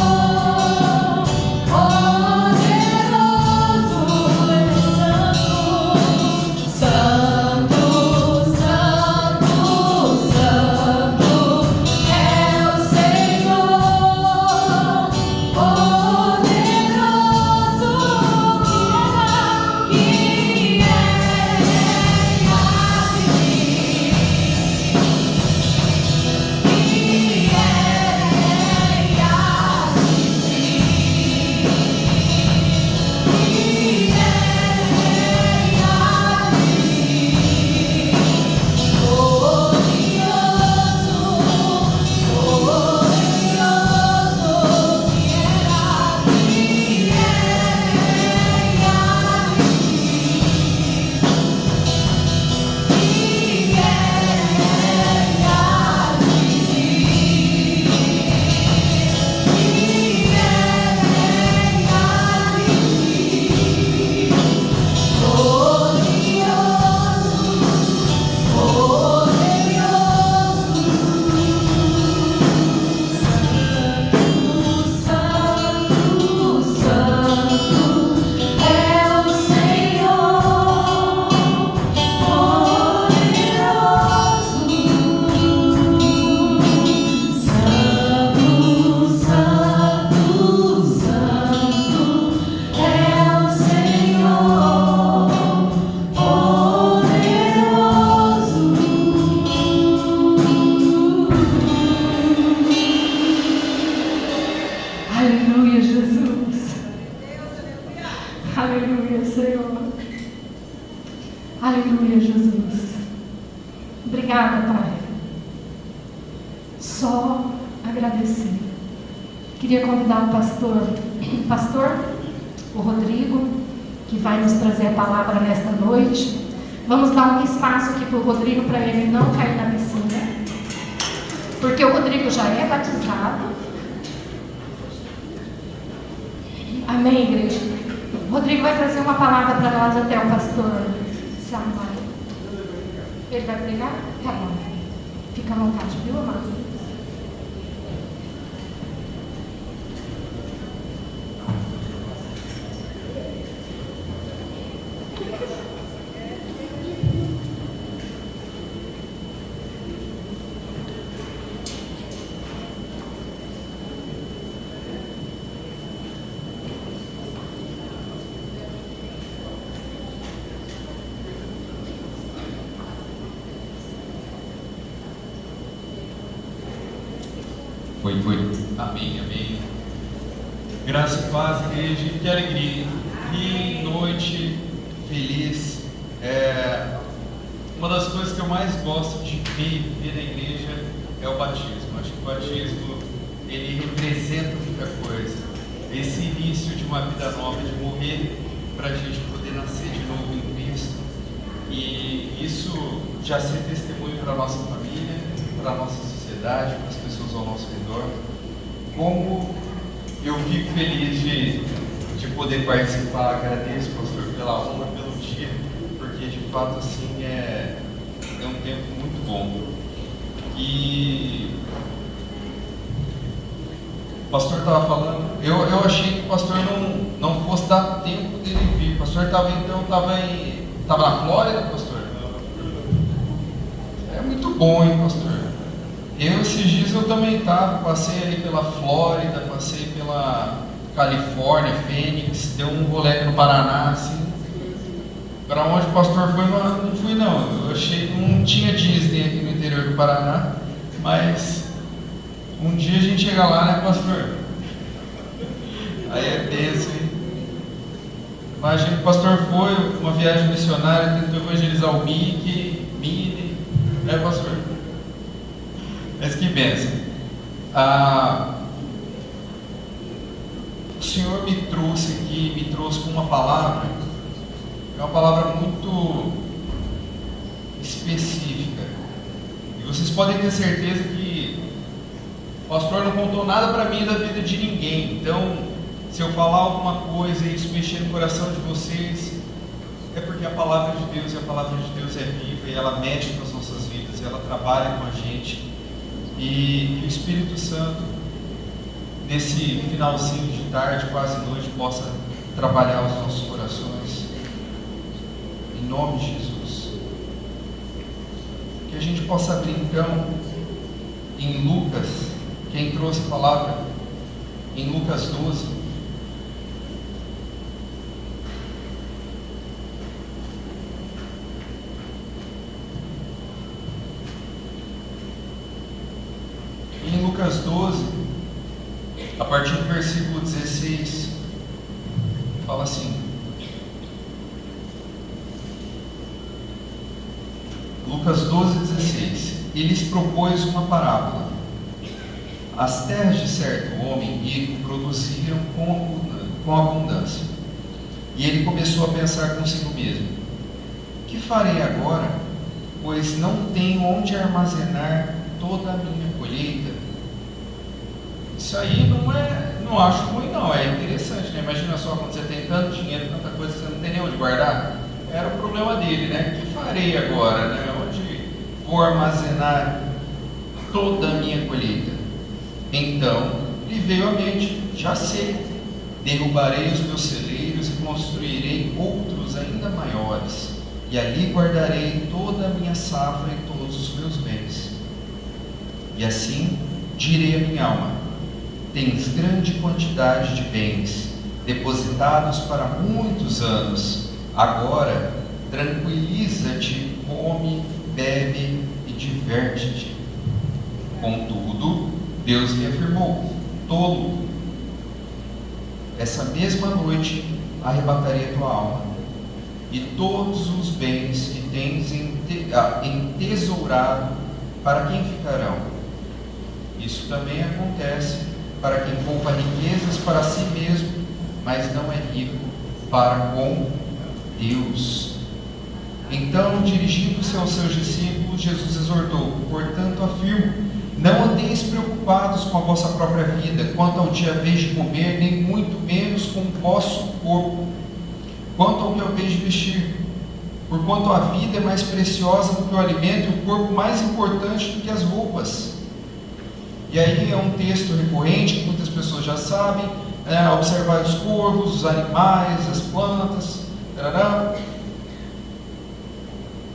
poderoso. Ele é santo, santo, santo, santo é o Senhor, poderoso, que é aleluia, Jesus. Aleluia, Senhor. Aleluia, Jesus. Obrigada, Pai. Só agradecer. Queria convidar o pastor, o Rodrigo, que vai nos trazer a palavra nesta noite. Vamos dar um espaço aqui para o Rodrigo, para ele não cair na piscina, porque o Rodrigo já é batizado. Amém, igreja? O Rodrigo vai trazer uma palavra para nós até o pastor se arrumar. Ele vai pregar? Tá bom. Fica à vontade, viu, amado? Foi. Amém, amém. Graça e paz, igreja, que alegria. Que noite feliz. Uma das coisas que eu mais gosto de ver na igreja é o batismo. Acho que o batismo, ele representa muita coisa. Esse início de uma vida nova, de morrer para a gente poder nascer de novo em Cristo. E isso já ser testemunho para a nossa família, para a nossa sociedade, para as pessoas ao nosso redor. Como eu fico feliz de poder participar. Agradeço, pastor, pela honra, pelo dia, porque de fato assim é um tempo muito bom. E o pastor estava falando, eu achei que o pastor não fosse dar tempo dele vir. O pastor estava na Flórida, pastor? É muito bom, hein, pastor? Esses dias eu também estava, passei ali pela Flórida, passei pela Califórnia, Fênix, deu um rolê no Paraná, assim. Para onde o pastor foi, não fui não. Eu achei que não tinha Disney aqui no interior do Paraná, mas um dia a gente chega lá, né, pastor? Aí é bênção, hein? Imagina que o pastor foi uma viagem missionária, tentou evangelizar o Mickey, Minnie, né, pastor? Mas que bênção. O Senhor me trouxe aqui, me trouxe com uma palavra, é uma palavra muito específica. E vocês podem ter certeza que o pastor não contou nada para mim da vida de ninguém. Então, se eu falar alguma coisa e isso mexer no coração de vocês, é porque a palavra de Deus, e a palavra de Deus é viva, e ela mexe com as nossas vidas, e ela trabalha com a gente. E que o Espírito Santo, nesse finalzinho de tarde, quase noite, possa trabalhar os nossos corações. Em nome de Jesus. Que a gente possa abrir então em Lucas, quem trouxe a palavra, em Lucas 12. Em Lucas 12, a partir do versículo 16, fala assim: Lucas 12, 16. E lhes propôs uma parábola. As terras de certo homem rico produziram com abundância. E ele começou a pensar consigo mesmo: que farei agora, pois não tenho onde armazenar toda a minha colheita? Isso aí não acho ruim não, é interessante, né? Imagina só, quando você tem tanto dinheiro, tanta coisa, você não tem nem onde guardar. Era o problema dele, né? O que farei agora, né? Onde vou armazenar toda a minha colheita? Então lhe veio à mente: já sei, derrubarei os meus celeiros e construirei outros ainda maiores, e ali guardarei toda a minha safra e todos os meus bens. E assim direi à minha alma: tens grande quantidade de bens depositados para muitos anos. Agora tranquiliza-te, come, bebe e diverte-te. Contudo, Deus lhe afirmou: tolo, essa mesma noite arrebatarei a tua alma, e todos os bens que tens entesourado, para quem ficarão? Isso também acontece para quem poupa riquezas para si mesmo, mas não é rico para com Deus. Então, dirigindo-se aos seus discípulos, Jesus exortou: portanto afirmo, não andeis preocupados com a vossa própria vida, quanto ao dia haveis de comer, nem muito menos com o vosso corpo, quanto ao que haveis de vestir. Porquanto a vida é mais preciosa do que o alimento, e o corpo mais importante do que as roupas. E aí é um texto recorrente que muitas pessoas já sabem, observar os corvos, os animais, as plantas, tarará.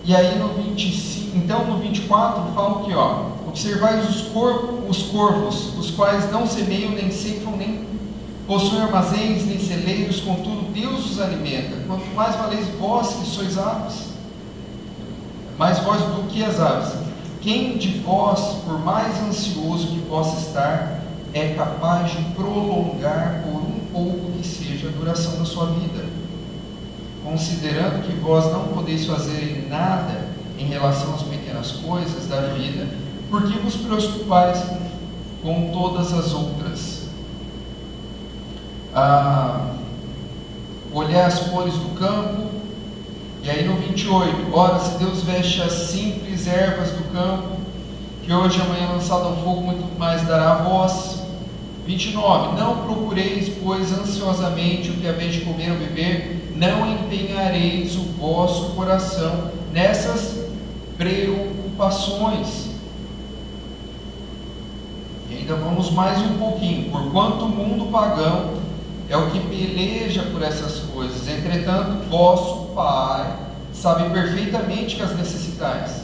E aí no 25, então no 24 fala aqui, observai os corvos, os quais não semeiam, nem ceifam, nem possuem armazéns, nem celeiros, contudo Deus os alimenta. Quanto mais valeis vós que sois aves, mais vós do que as aves. Quem de vós, por mais ansioso que possa estar, é capaz de prolongar por um pouco que seja a duração da sua vida? Considerando que vós não podeis fazer nada em relação às pequenas coisas da vida, por que vos preocupais com todas as outras? Olhar as flores do campo. E aí no 28, ora, se Deus veste as simples ervas do campo, que hoje e amanhã lançado ao fogo, muito mais dará a vós. 29, não procureis, pois, ansiosamente o que haveis de comer ou beber, não empenhareis o vosso coração nessas preocupações. E ainda vamos mais um pouquinho. Porquanto o mundo pagão é o que peleja por essas coisas, entretanto, vosso Pai sabe perfeitamente que as necessitais.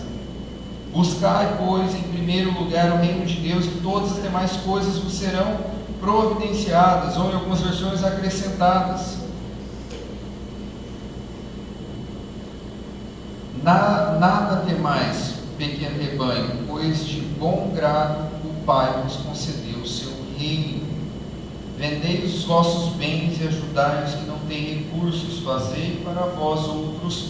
Buscai, pois, em primeiro lugar o reino de Deus, e todas as demais coisas vos serão providenciadas, ou em algumas versões acrescentadas. Nada temais, pequeno rebanho, pois de bom grado o Pai vos concedeu o seu reino. Vendei os vossos bens e ajudai os que não têm recursos, recursos, fazei para vós outros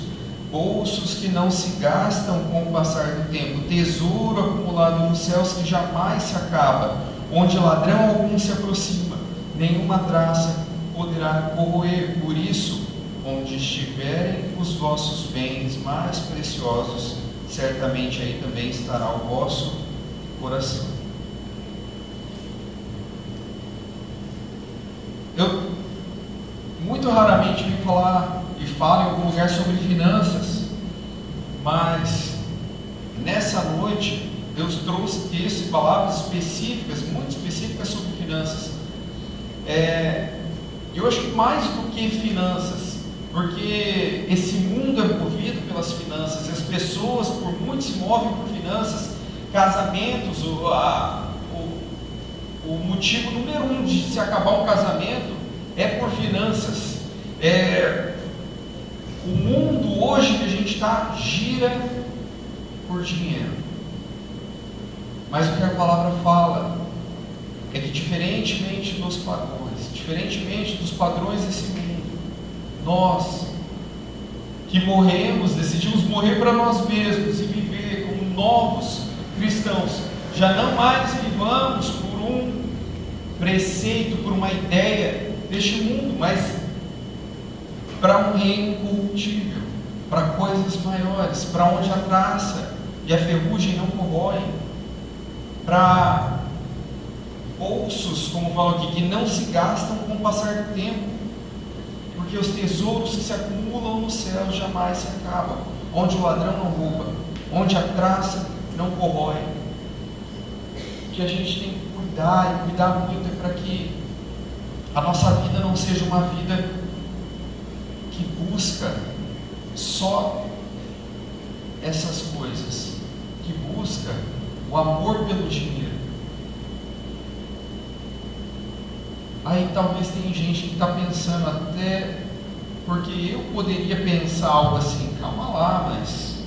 bolsos que não se gastam com o passar do tempo, tesouro acumulado nos céus que jamais se acaba, onde ladrão algum se aproxima, nenhuma traça poderá corroer. Por isso, onde estiverem os vossos bens mais preciosos, certamente aí também estará o vosso coração. Eu muito raramente vim falar e falo em algum lugar sobre finanças, mas nessa noite Deus trouxe textos e palavras específicas, muito específicas sobre finanças. Eu acho que mais do que finanças, porque esse mundo é movido pelas finanças, as pessoas por muito se movem por finanças, casamentos, o motivo número 1 de se acabar um casamento é por finanças. O mundo hoje que a gente está gira por dinheiro, mas o que a palavra fala é que diferentemente dos padrões desse mundo, nós que morremos, decidimos morrer para nós mesmos e viver como novos cristãos, já não mais vivamos por um preceito, por uma ideia deste mundo, mas para um reino incorruptível, para coisas maiores, para onde a traça e a ferrugem não corroem, para bolsos, como falo aqui, que não se gastam com o passar do tempo, porque os tesouros que se acumulam no céu jamais se acabam, onde o ladrão não rouba, onde a traça não corrói. O que a gente tem que cuidar, e cuidar muito, é para que a nossa vida não seja uma vida que busca só essas coisas, que busca o amor pelo dinheiro. Aí talvez tenha gente que está pensando até, porque eu poderia pensar algo assim, calma lá, mas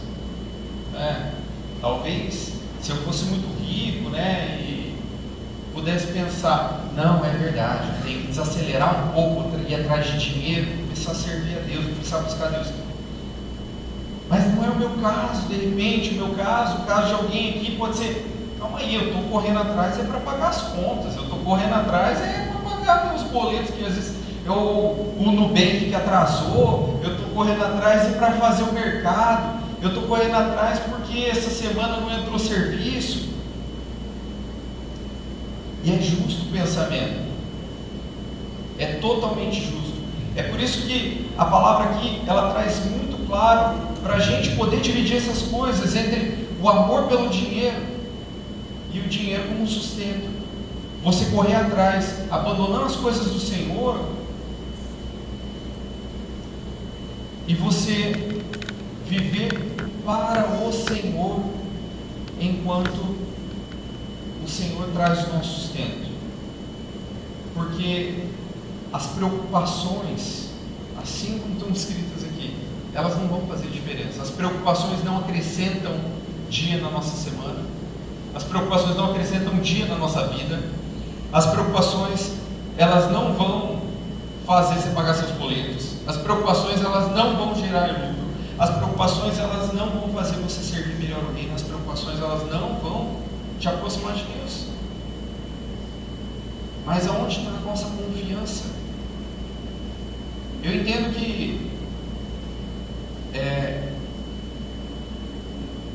talvez se eu fosse muito rico, e pudesse pensar, não, é verdade, eu tenho que desacelerar um pouco, ir atrás de dinheiro, começar a servir a Deus, começar a buscar a Deus. Mas não é o meu caso. De repente o meu caso, o caso de alguém aqui pode ser, calma aí, eu estou correndo atrás para pagar as contas, eu estou correndo atrás para pagar meus boletos, que às vezes o Nubank que atrasou, eu estou correndo atrás para fazer o mercado, eu estou correndo atrás porque essa semana não entrou serviço. E é justo o pensamento, é totalmente justo. É por isso que a palavra aqui, ela traz muito claro, para a gente poder dividir essas coisas, entre o amor pelo dinheiro e o dinheiro como sustento. Você correr atrás, abandonando as coisas do Senhor, e você viver para o Senhor, enquanto o Senhor traz o nosso sustento. Porque as preocupações, assim como estão escritas aqui, elas não vão fazer diferença. As preocupações não acrescentam dia na nossa semana, as preocupações não acrescentam dia na nossa vida, as preocupações, elas não vão fazer você pagar seus boletos, as preocupações, elas não vão gerar lucro, as preocupações, elas não vão fazer você servir melhor o reino, as preocupações, elas não vão te aproximar de Deus. Mas aonde está a nossa confiança? Eu entendo que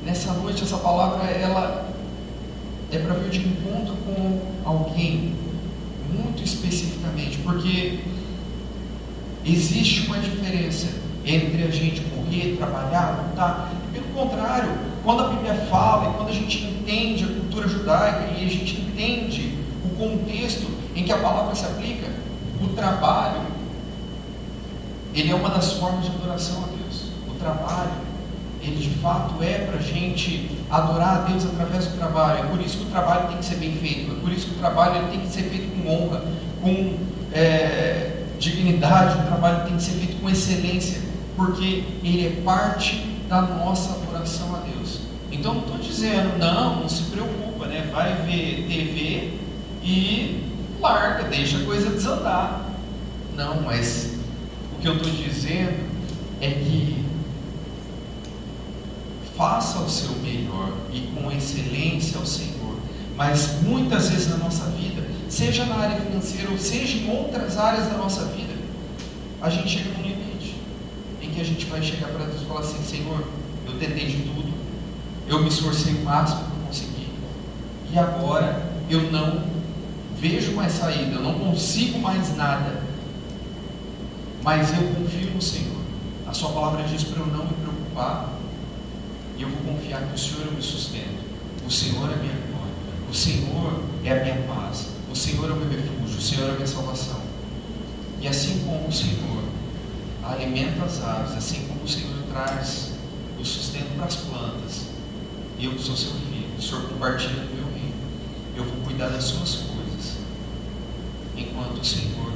nessa noite essa palavra, ela é para vir de encontro com alguém, muito especificamente, porque existe uma diferença entre a gente correr, trabalhar, lutar. Pelo contrário, quando a Bíblia fala, e quando a gente entende a cultura judaica e a gente entende o contexto em que a palavra se aplica, o trabalho, ele é uma das formas de adoração a Deus. O trabalho, ele de fato é para a gente adorar a Deus através do trabalho. É por isso que o trabalho tem que ser bem feito, é por isso que o trabalho ele tem que ser feito com honra, com dignidade, o trabalho tem que ser feito com excelência, porque ele é parte da nossa adoração a Deus. Então não estou dizendo, não se preocupa, vai ver TV e larga, deixa a coisa desandar. Não, mas O que eu estou dizendo é que faça o seu melhor e com excelência ao Senhor, mas muitas vezes na nossa vida, seja na área financeira ou seja em outras áreas da nossa vida, a gente chega num limite em que a gente vai chegar para Deus e falar assim: Senhor, eu tentei de tudo, eu me esforcei o máximo para conseguir, e agora eu não vejo mais saída, eu não consigo mais nada, mas eu confio no Senhor. A sua palavra diz para eu não me preocupar, e eu vou confiar que o Senhor é o meu sustento, o Senhor é a minha glória, o Senhor é a minha paz, o Senhor é o meu refúgio, o Senhor é a minha salvação. E assim como o Senhor alimenta as aves, assim como o Senhor traz o sustento para as plantas, e eu que sou seu filho, o Senhor compartilha do meu reino, eu vou cuidar das suas coisas, enquanto o Senhor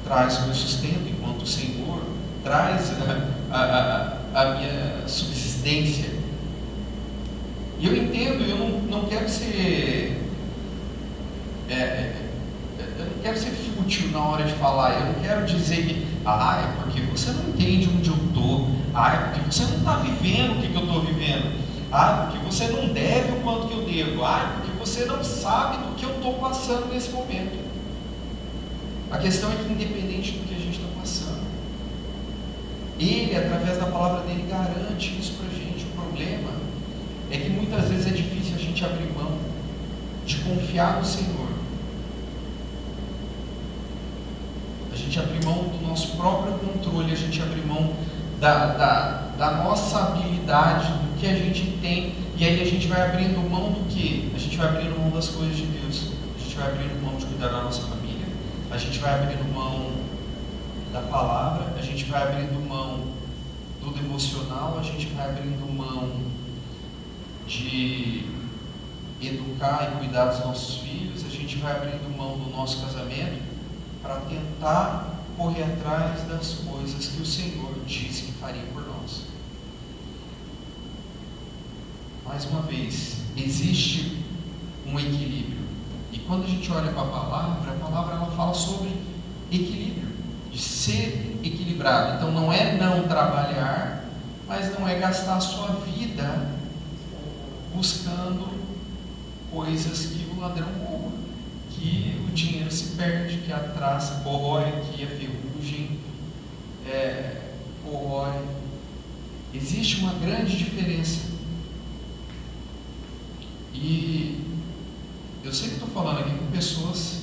traz o meu sustento, enquanto o Senhor traz a minha subsistência. E eu entendo, eu não quero ser eu não quero ser fútil na hora de falar, eu não quero dizer que é porque você não entende onde eu estou, é porque você não está vivendo o que eu estou vivendo, porque você não deve o quanto que eu devo, porque você não sabe do que eu estou passando nesse momento. A questão é que, independente do que a gente está passando, Ele, através da palavra dele, garante isso para a gente. O problema é que muitas vezes é difícil a gente abrir mão de confiar no Senhor, a gente abrir mão do nosso próprio controle, a gente abrir mão da nossa habilidade, do que a gente tem, e aí a gente vai abrindo mão do que? A gente vai abrindo mão das coisas de Deus, a gente vai abrindo mão de cuidar da nossa família, a gente vai abrindo mão da palavra, a gente vai abrindo mão do devocional, a gente vai abrindo mão de educar e cuidar dos nossos filhos, a gente vai abrindo mão do nosso casamento para tentar correr atrás das coisas que o Senhor disse que faria por nós. Mais uma vez, existe um equilíbrio, e quando a gente olha para a palavra ela fala sobre equilíbrio, de ser equilibrado. Então não é não trabalhar, mas não é gastar a sua vida buscando coisas que o ladrão rouba, que o dinheiro se perde, que a traça corrói, que a ferrugem corrói. Existe uma grande diferença. E eu sempre estou falando aqui com pessoas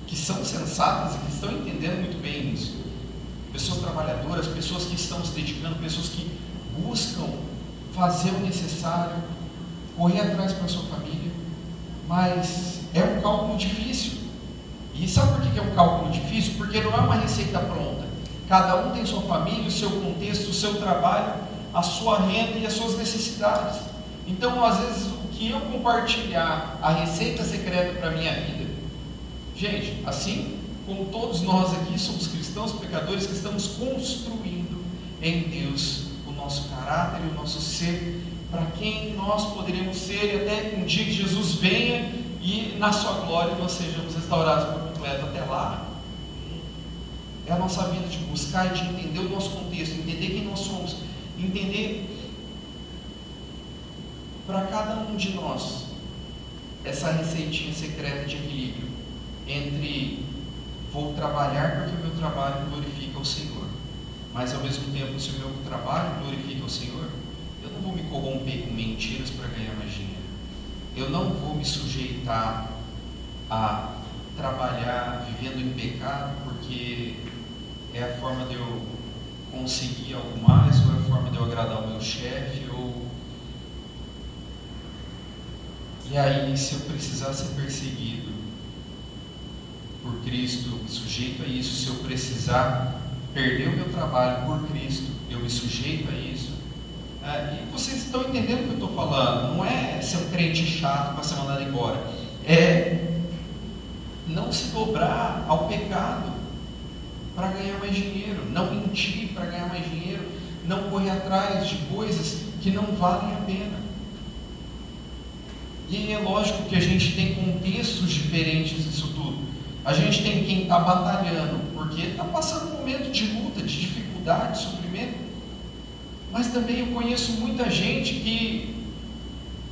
que são sensatas e que estão entendendo muito bem isso. Pessoas trabalhadoras, pessoas que estão se dedicando, pessoas que buscam fazer o necessário, correr atrás para a sua família, mas é um cálculo difícil. E sabe por que é um cálculo difícil? Porque não é uma receita pronta. Cada um tem sua família, o seu contexto, o seu trabalho, a sua renda e as suas necessidades. Então, às vezes, o que eu compartilhar a receita secreta para a minha vida, gente, assim como todos nós aqui somos cristãos pecadores que estamos construindo em Deus o nosso caráter e o nosso ser, para quem nós poderíamos ser, e até um dia que Jesus venha e na sua glória nós sejamos restaurados por completo. Até lá, é a nossa vida de buscar e de entender o nosso contexto, entender quem nós somos, entender para cada um de nós essa receitinha secreta de equilíbrio entre vou trabalhar porque o meu trabalho glorifica o Senhor, mas ao mesmo tempo, se o meu trabalho glorifica o Senhor, eu não vou me corromper com mentiras para ganhar mais dinheiro, eu não vou me sujeitar a trabalhar vivendo em pecado porque é a forma de eu conseguir algo mais, ou é a forma de eu agradar o meu chefe, e aí, se eu precisar ser perseguido por Cristo, eu me sujeito a isso. Se eu precisar perder o meu trabalho por Cristo, eu me sujeito a isso. E vocês estão entendendo o que eu estou falando? Não é ser um crente chato para ser mandado embora, é não se dobrar ao pecado para ganhar mais dinheiro, não mentir para ganhar mais dinheiro, não correr atrás de coisas que não valem a pena. E é lógico que a gente tem contextos diferentes disso tudo. A gente tem quem está batalhando porque porque está passando um momento de luta, de dificuldade, de sofrimento. Mas também eu conheço muita gente que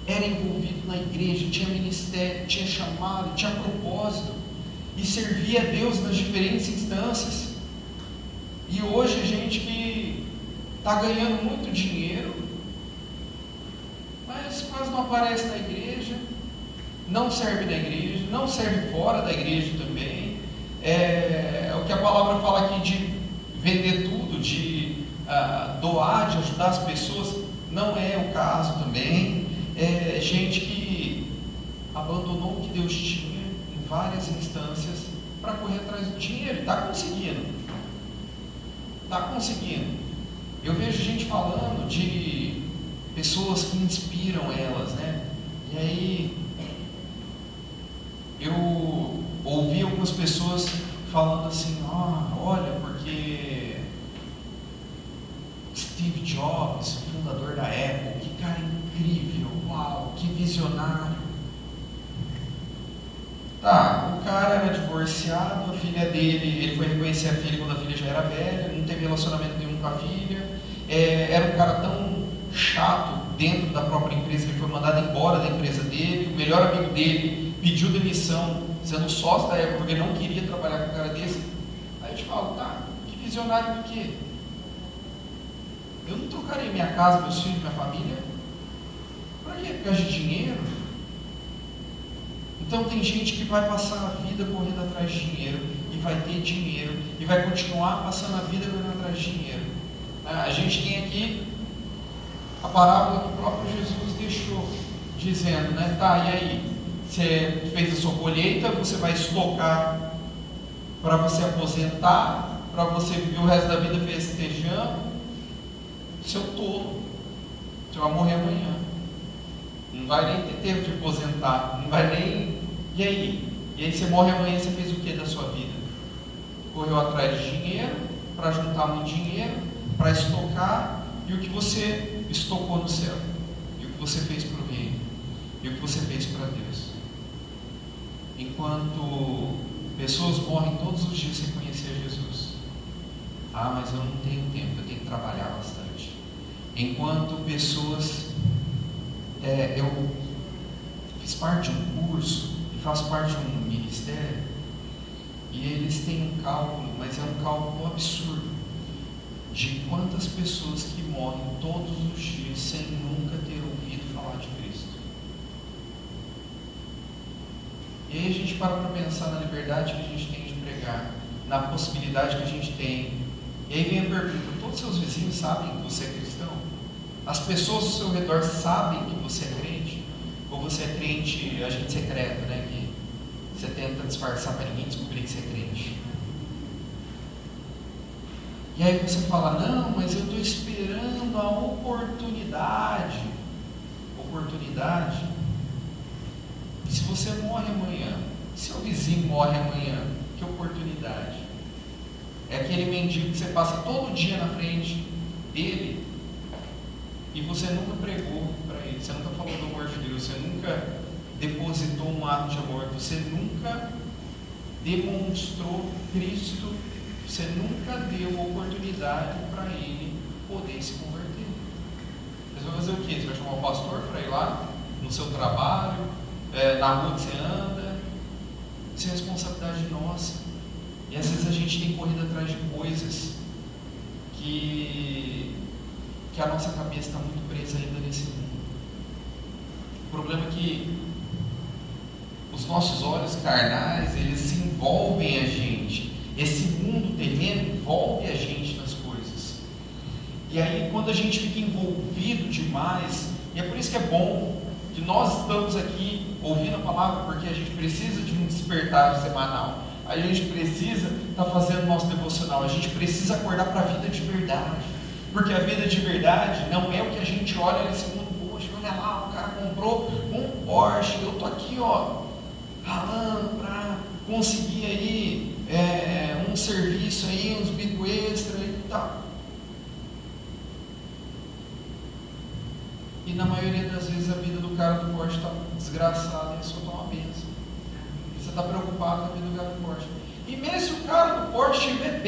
era envolvido na igreja, tinha ministério, tinha chamado, tinha propósito e servia a Deus nas diferentes instâncias. E hoje a gente que está ganhando muito dinheiro, mas quase não aparece na igreja, não serve na igreja, não serve fora da igreja também. É o que a palavra fala aqui de vender tudo, de doar, de ajudar as pessoas, não é o caso também. É gente que abandonou o que Deus tinha em várias instâncias para correr atrás do dinheiro. Está conseguindo. Está conseguindo. Eu vejo gente falando de pessoas que inspiram elas, né? E aí eu ouvi algumas pessoas falando assim: olha, porque Steve Jobs, o fundador da Apple, que cara incrível, uau, que visionário. Tá, o cara era divorciado, a filha dele, ele foi reconhecer a filha quando a filha já era velha, não teve relacionamento nenhum com a filha, era um cara tão chato dentro da própria empresa que ele foi mandado embora da empresa dele. O melhor amigo dele pediu demissão, sendo sócio da Apple, porque ele não queria trabalhar com um cara desse. Aí eu te falo, tá, que visionário do quê? Eu não trocaria minha casa, meus filhos, minha família. Para quê? Por causa de dinheiro? Então tem gente que vai passar a vida correndo atrás de dinheiro, e vai ter dinheiro, e vai continuar passando a vida correndo atrás de dinheiro. A gente tem aqui a parábola que o próprio Jesus deixou, dizendo, né? Tá, e aí? Você fez a sua colheita, você vai estocar para você aposentar, para você viver o resto da vida festejando. Seu tolo, você vai morrer amanhã. Não vai nem ter tempo de aposentar, não vai nem. E aí? E aí você morre amanhã, você fez o que da sua vida? Correu atrás de dinheiro, para juntar muito dinheiro, para estocar, e o que você estocou no céu? E o que você fez para o reino? E o que você fez para Deus? Enquanto pessoas morrem todos os dias sem conhecer Jesus. Mas eu não tenho tempo, eu tenho que trabalhar bastante. Enquanto pessoas, eu fiz parte de um curso e faço parte de um ministério, e eles têm um cálculo, mas é um cálculo absurdo, de quantas pessoas que morrem todos os dias sem nunca ter ouvido falar de Cristo. E aí a gente para pensar na liberdade que a gente tem de pregar, na possibilidade que a gente tem. E aí vem a pergunta: todos os seus vizinhos sabem que você é cristão? As pessoas ao seu redor sabem que você é crente? Ou você é crente, agente secreto, né? Que você tenta disfarçar para ninguém descobrir que você é crente. E aí você fala: não, mas eu estou esperando a oportunidade. Oportunidade? E se você morre amanhã? Seu vizinho morre amanhã? Que oportunidade? É aquele mendigo que você passa todo dia na frente dele e você nunca pregou para ele, você nunca falou do amor de Deus, você nunca depositou um ato de amor, você nunca demonstrou Cristo, você nunca deu oportunidade para ele poder se converter. Você vai fazer o quê? Você vai chamar o pastor para ir lá no seu trabalho, na rua que você anda? Isso é responsabilidade nossa. E às vezes a gente tem corrido atrás de coisas que a nossa cabeça está muito presa ainda nesse mundo. O problema é que os nossos olhos carnais, eles envolvem a gente. Esse mundo terreno envolve a gente nas coisas. E aí quando a gente fica envolvido demais, e é por isso que é bom que nós estamos aqui ouvindo a palavra, porque a gente precisa de um despertar semanal. A gente precisa estar fazendo nosso devocional. A gente precisa acordar para a vida de verdade. Porque a vida de verdade não é o que a gente olha nesse mundo. Poxa, olha lá, o cara comprou um Porsche. Eu estou aqui, ralando para conseguir aí um serviço aí, uns bico extra e tal. E na maioria das vezes a vida do cara do Porsche está desgraçada e só está uma bênção. Você está preocupado com a vida do cara do Porsche. E mesmo se o cara do Porsche estiver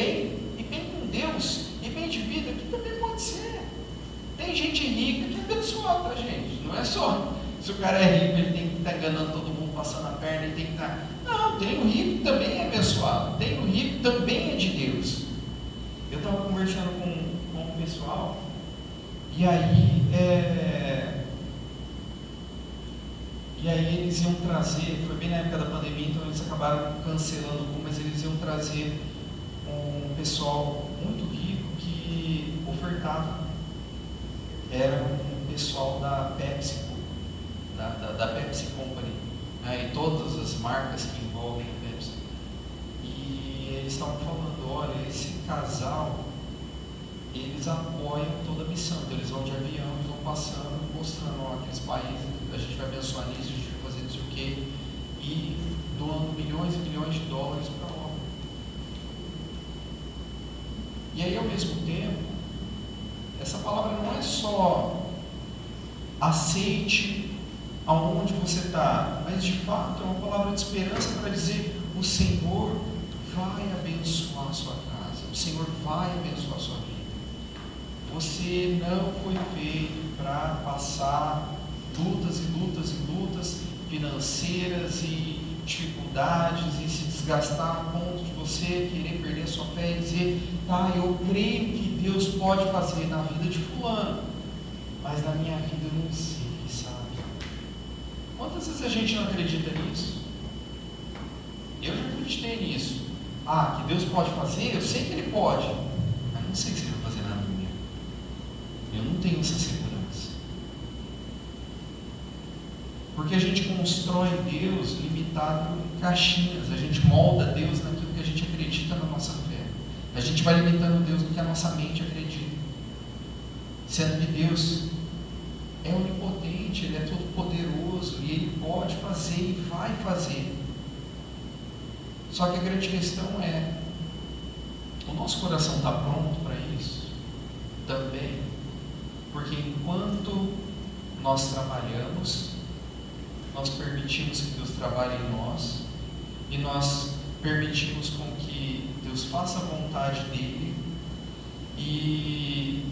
Tem gente rica que é abençoada, tá, gente? Não é só se o cara é rico, ele tem que estar enganando todo mundo, passando a perna, ele tem que estar... Não, tem o rico que também é abençoado, tem o rico que também é de Deus. Eu estava conversando com o pessoal, e aí eles iam trazer, foi bem na época da pandemia, então eles acabaram cancelando, mas eles iam trazer um pessoal muito rico que ofertava. Era um pessoal da PepsiCo, da Pepsi Company, né, e todas as marcas que envolvem a Pepsi. E eles estavam falando, olha, esse casal, eles apoiam toda a missão, então eles vão de avião, eles vão passando, mostrando, ó, aqueles países, a gente vai abençoar nisso, a gente vai fazer não sei o quê, e doando milhões e milhões de dólares para a obra. E aí, ao mesmo tempo, essa palavra não é só aceite aonde você está, mas de fato é uma palavra de esperança para dizer: o Senhor vai abençoar a sua casa, o Senhor vai abençoar a sua vida. Você não foi feito para passar lutas e lutas e lutas financeiras e dificuldades e se desgastar a ponto de você querer perder a sua fé e dizer: tá, eu creio que Deus pode fazer na vida de fulano, mas na minha vida eu não sei, sabe? Quantas vezes a gente não acredita nisso? Eu já acreditei nisso. Ah, que Deus pode fazer, eu sei que Ele pode, mas não sei se Ele vai fazer na minha. Eu não tenho essa segurança. Porque a gente constrói Deus limitado em caixinhas, a gente molda Deus naquilo que a gente acredita na nossa fé. A gente vai limitando Deus no que a nossa mente acredita. Sendo que Deus é onipotente, Ele é todo poderoso e Ele pode fazer e vai fazer. Só que a grande questão é: o nosso coração está pronto para isso? Também. Porque enquanto nós trabalhamos, nós permitimos que Deus trabalhe em nós, e nós permitimos com que Deus faça a vontade dEle, e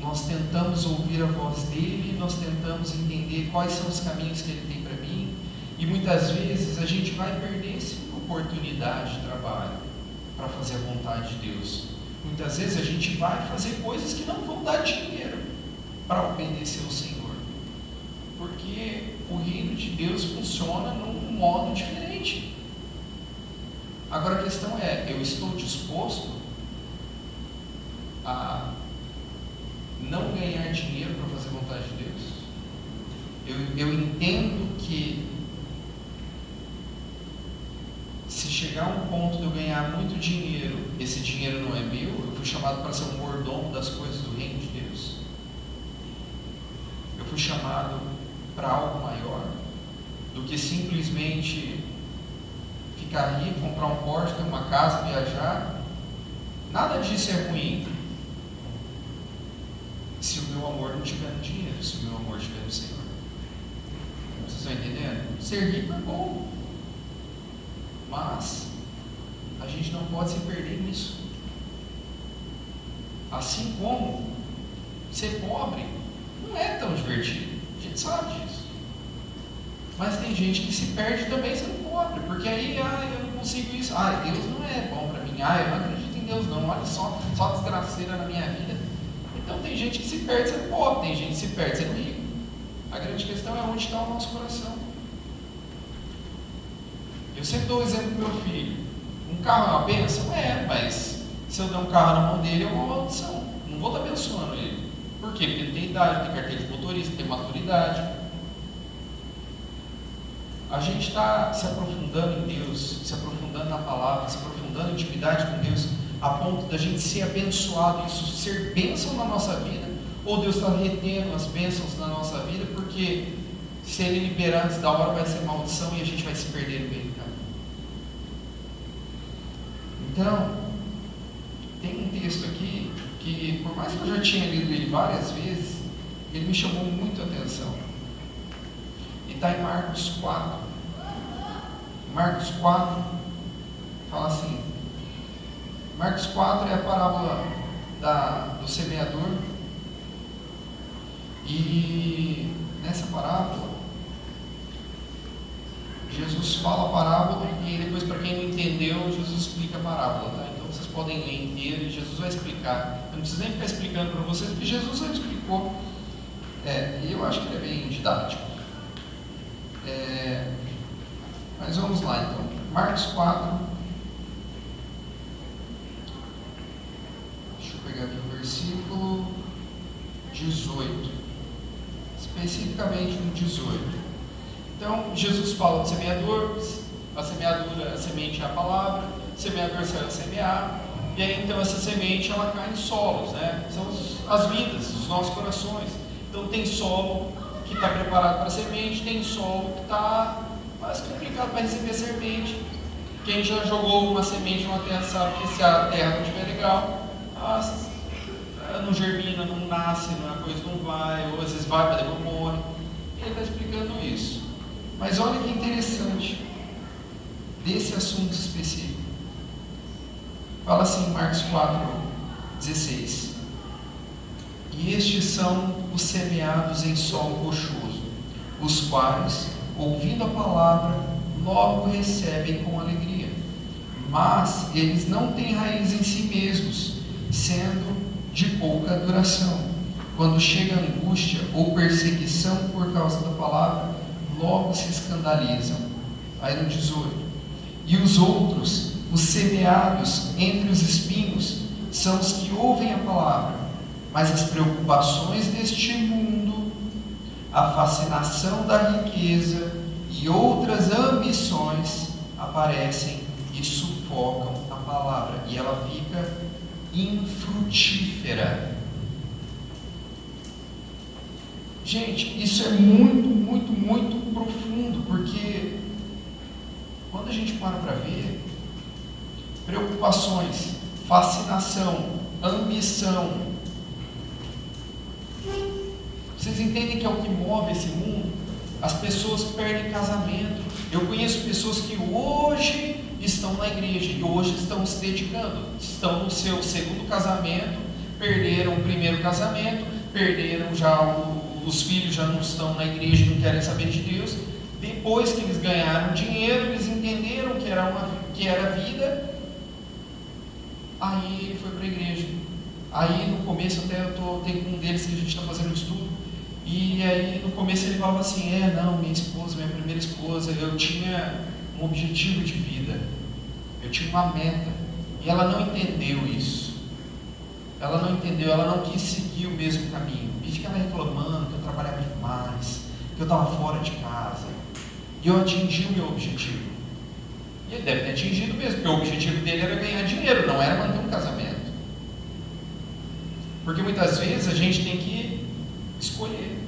nós tentamos ouvir a voz dEle, nós tentamos entender quais são os caminhos que Ele tem para mim, e muitas vezes a gente vai perder essa oportunidade de trabalho para fazer a vontade de Deus. Muitas vezes a gente vai fazer coisas que não vão dar dinheiro para obedecer ao Senhor, porque o reino de Deus funciona num modo diferente. Agora a questão é: eu estou disposto a não ganhar dinheiro para fazer a vontade de Deus? Eu entendo que se chegar a um ponto de eu ganhar muito dinheiro, esse dinheiro não é meu, eu fui chamado para ser um mordomo das coisas do reino de Deus. Eu fui chamado para algo maior do que simplesmente ficar rico, comprar um Porsche, ter uma casa, viajar. Nada disso é ruim, se o meu amor não estiver no dinheiro, se o meu amor estiver no Senhor. Vocês estão entendendo? Ser rico é bom, mas a gente não pode se perder nisso. Assim como ser pobre não é tão divertido, a gente sabe disso. Mas tem gente que se perde também sendo pobre, porque aí, eu não consigo isso, Deus não é bom para mim, eu não acredito em Deus não, olha só desgraceira na minha vida. Então tem gente que se perde sendo pobre, tem gente que se perde sendo rico. A grande questão é onde está o nosso coração. Eu sempre dou o exemplo do meu filho: um carro é uma bênção? Mas se eu der um carro na mão dele é uma maldição, não vou estar abençoando ele. Por quê? Porque ele tem idade, tem carteira de motorista, tem maturidade. A gente está se aprofundando em Deus, se aprofundando na palavra, se aprofundando em intimidade com Deus, a ponto da gente ser abençoado, isso ser bênção na nossa vida, ou Deus está retendo as bênçãos na nossa vida, porque se Ele liberar antes da hora vai ser maldição e a gente vai se perder no meio do caminho. Então, tem um texto aqui que, por mais que eu já tinha lido ele várias vezes, ele me chamou muito a atenção. E está em Marcos 4. Marcos 4 fala assim: Marcos 4 é a parábola do semeador. E nessa parábola, Jesus fala a parábola e depois, para quem não entendeu, Jesus explica a parábola, tá? Então vocês podem ler inteiro e Jesus vai explicar. Eu não preciso nem ficar explicando para vocês, porque Jesus já explicou. E eu acho que ele é bem didático. Mas vamos lá então. Marcos 4. Deixa eu pegar aqui o versículo 18. Especificamente no 18. Então, Jesus fala de semeador, a semente é a palavra, o semeador saiu a semear, e aí então essa semente ela cai em solos, né? São as vidas, os nossos corações. Então tem solo que está preparado para a semente, tem solo que está mais complicado para receber a semente. Quem já jogou uma semente numa terra sabe que se a terra não estiver legal, não germina, não nasce, a coisa não vai, ou às vezes vai, mas depois morre. Ele está explicando isso. Mas olha que interessante desse assunto específico. Fala assim em Marcos 4:16. E estes são os semeados em solo rochoso, os quais, ouvindo a palavra, logo recebem com alegria. Mas eles não têm raiz em si mesmos, sendo de pouca duração. Quando chega a angústia ou perseguição por causa da palavra, logo se escandalizam. Aí no 18. E os outros, os semeados entre os espinhos, são os que ouvem a palavra, mas as preocupações deste mundo, a fascinação da riqueza e outras ambições aparecem e sufocam a palavra, e ela fica infrutífera. Gente, isso é muito, muito, muito profundo, porque quando a gente para ver, preocupações, fascinação, ambição, vocês entendem que é o que move esse mundo? As pessoas perdem casamento. Eu conheço pessoas que hoje estão na igreja e hoje estão se dedicando, estão no seu segundo casamento, perderam o primeiro casamento, perderam já os filhos já não estão na igreja, não querem saber de Deus. Depois que eles ganharam dinheiro, eles entenderam que era vida, aí ele foi para a igreja. Aí no começo até tem um deles que a gente está fazendo um estudo, e aí no começo ele falava assim, minha primeira esposa, eu tinha um objetivo de vida, eu tinha uma meta, e ela não entendeu isso. Ela não entendeu, ela não quis seguir o mesmo caminho. E ficava reclamando que eu trabalhava demais, que eu estava fora de casa. E eu atingi o meu objetivo. E ele deve ter atingido mesmo, porque o objetivo dele era ganhar dinheiro, não era manter um casamento. Porque muitas vezes a gente tem que escolher.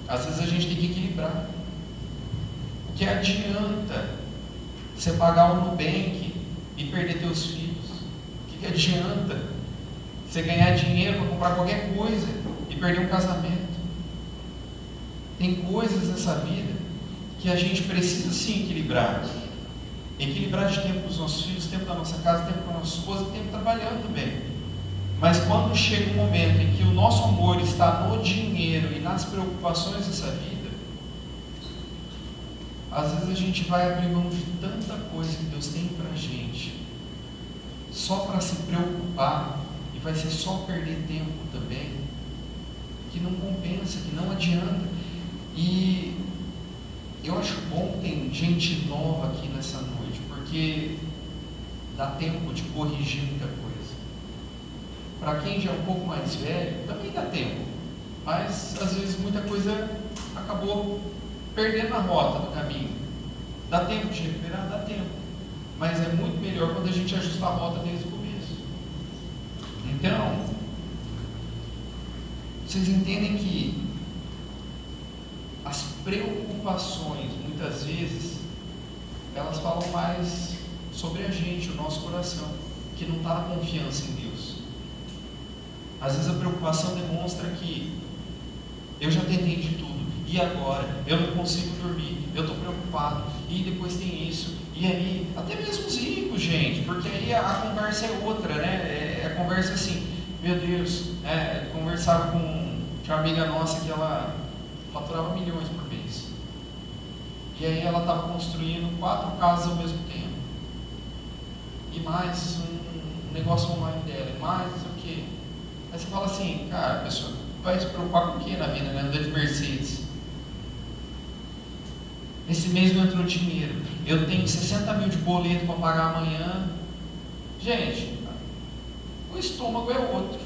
Às vezes a gente tem que equilibrar. O que adianta você pagar o Nubank e perder teus filhos? O que adianta você ganhar dinheiro para comprar qualquer coisa e perder um casamento? Tem coisas nessa vida que a gente precisa sim equilibrar. Equilibrar de tempo com os nossos filhos, tempo da nossa casa, tempo com a nossa esposa, tempo trabalhando também. Mas quando chega um momento em que o nosso amor está no dinheiro e nas preocupações dessa vida, às vezes a gente vai abrir mão de tanta coisa que Deus tem pra gente, só para se preocupar, e vai ser só perder tempo também, que não compensa, que não adianta. E eu acho bom ter gente nova aqui nessa noite, porque dá tempo de corrigir muita coisa. Para quem já é um pouco mais velho, também dá tempo, mas às vezes muita coisa acabou perdendo a rota do caminho. Dá tempo de recuperar? Dá tempo, mas é muito melhor quando a gente ajusta a rota desde o começo. Então, vocês entendem que as preocupações, muitas vezes, elas falam mais sobre a gente, o nosso coração, que não está na confiança em Deus. Às vezes a preocupação demonstra que eu já tentei de tudo, e agora? Eu não consigo dormir, eu estou preocupado, e depois tem isso, e aí, até mesmo os ricos, gente, porque aí a conversa é outra, né? A conversa assim, meu Deus, conversava com Tinha uma amiga nossa que ela faturava milhões por mês. E aí ela estava construindo 4 casas ao mesmo tempo. E mais um negócio online dela, e mais não sei o quê. Aí você fala assim, cara, a pessoa vai se preocupar com o que na vida, né? Andar de Mercedes. Esse mês não entrou dinheiro. Eu tenho 60 mil de boleto para pagar amanhã. Gente, o estômago é outro.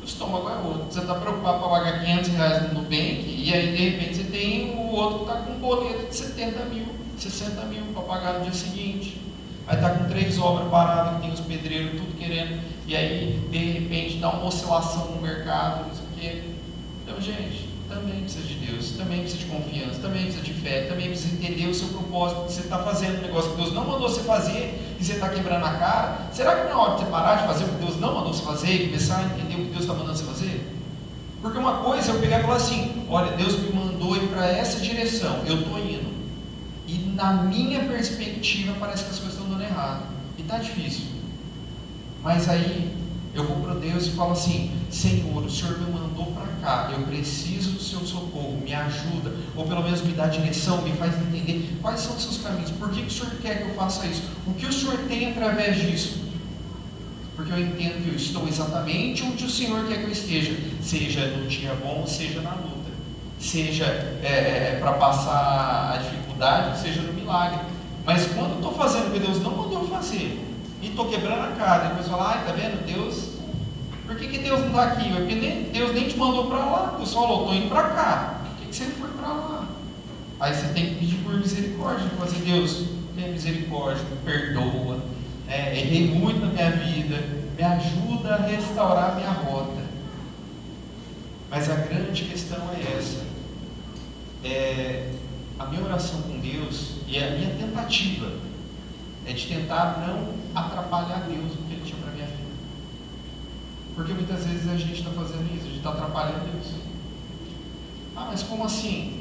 O estômago é outro. Você está preocupado para pagar R$500 no Nubank, e aí de repente você tem o outro que está com um boleto de 70 mil, 60 mil para pagar no dia seguinte. Aí está com 3 obras paradas, que tem os pedreiros tudo querendo, e aí de repente dá uma oscilação no mercado, não sei o quê. Então, gente, também precisa de Deus, também precisa de confiança, também precisa de fé, também precisa entender o seu propósito, que você está fazendo um negócio que Deus não mandou você fazer e você está quebrando a cara. Será que não é hora de você parar de fazer o que Deus não mandou você fazer e começar a entender o que Deus está mandando você fazer? Porque uma coisa é eu pegar e falar assim, olha, Deus me mandou ir para essa direção, eu estou indo. E na minha perspectiva parece que as coisas estão dando errado. E está difícil. Mas aí eu vou para Deus e falo assim, Senhor, o Senhor me mandou para cá, eu preciso do seu socorro, me ajuda, ou pelo menos me dá direção, me faz entender quais são os seus caminhos, por que o Senhor quer que eu faça isso, o que o Senhor tem através disso, porque eu entendo que eu estou exatamente onde o Senhor quer que eu esteja, seja no dia bom, seja na luta, seja para passar a dificuldade, seja no milagre. Mas quando eu estou fazendo o que Deus não mandou fazer, e estou quebrando a cara, depois falar, ai, tá vendo, Deus, por que Deus não está aqui? Porque Deus nem te mandou para lá, Deus falou, estou indo para cá, por que você não foi para lá? Aí você tem que pedir por misericórdia, falar assim, Deus, tenha misericórdia, me perdoa, errei muito na minha vida, me ajuda a restaurar a minha rota. Mas a grande questão é essa, a minha oração com Deus e a minha tentativa é de tentar não atrapalhar Deus no que Ele tinha para a minha vida. Porque muitas vezes a gente está fazendo isso, a gente está atrapalhando Deus. Ah, mas como assim?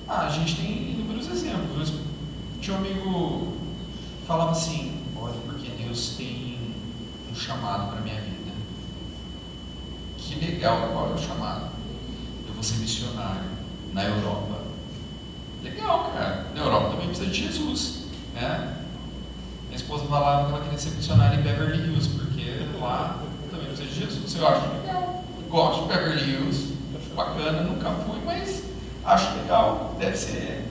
A gente tem inúmeros exemplos. Tinha um amigo que falava assim, olha, porque Deus tem um chamado para a minha vida. Que legal, qual é o chamado? Eu vou ser missionário na Europa. Legal, cara. Na Europa também precisa de Jesus, né? Minha esposa falava que ela queria ser missionária em Beverly Hills, porque lá também precisa de Jesus. Eu acho legal. Eu gosto de Beverly Hills, acho bacana, nunca fui, mas acho legal. Deve ser.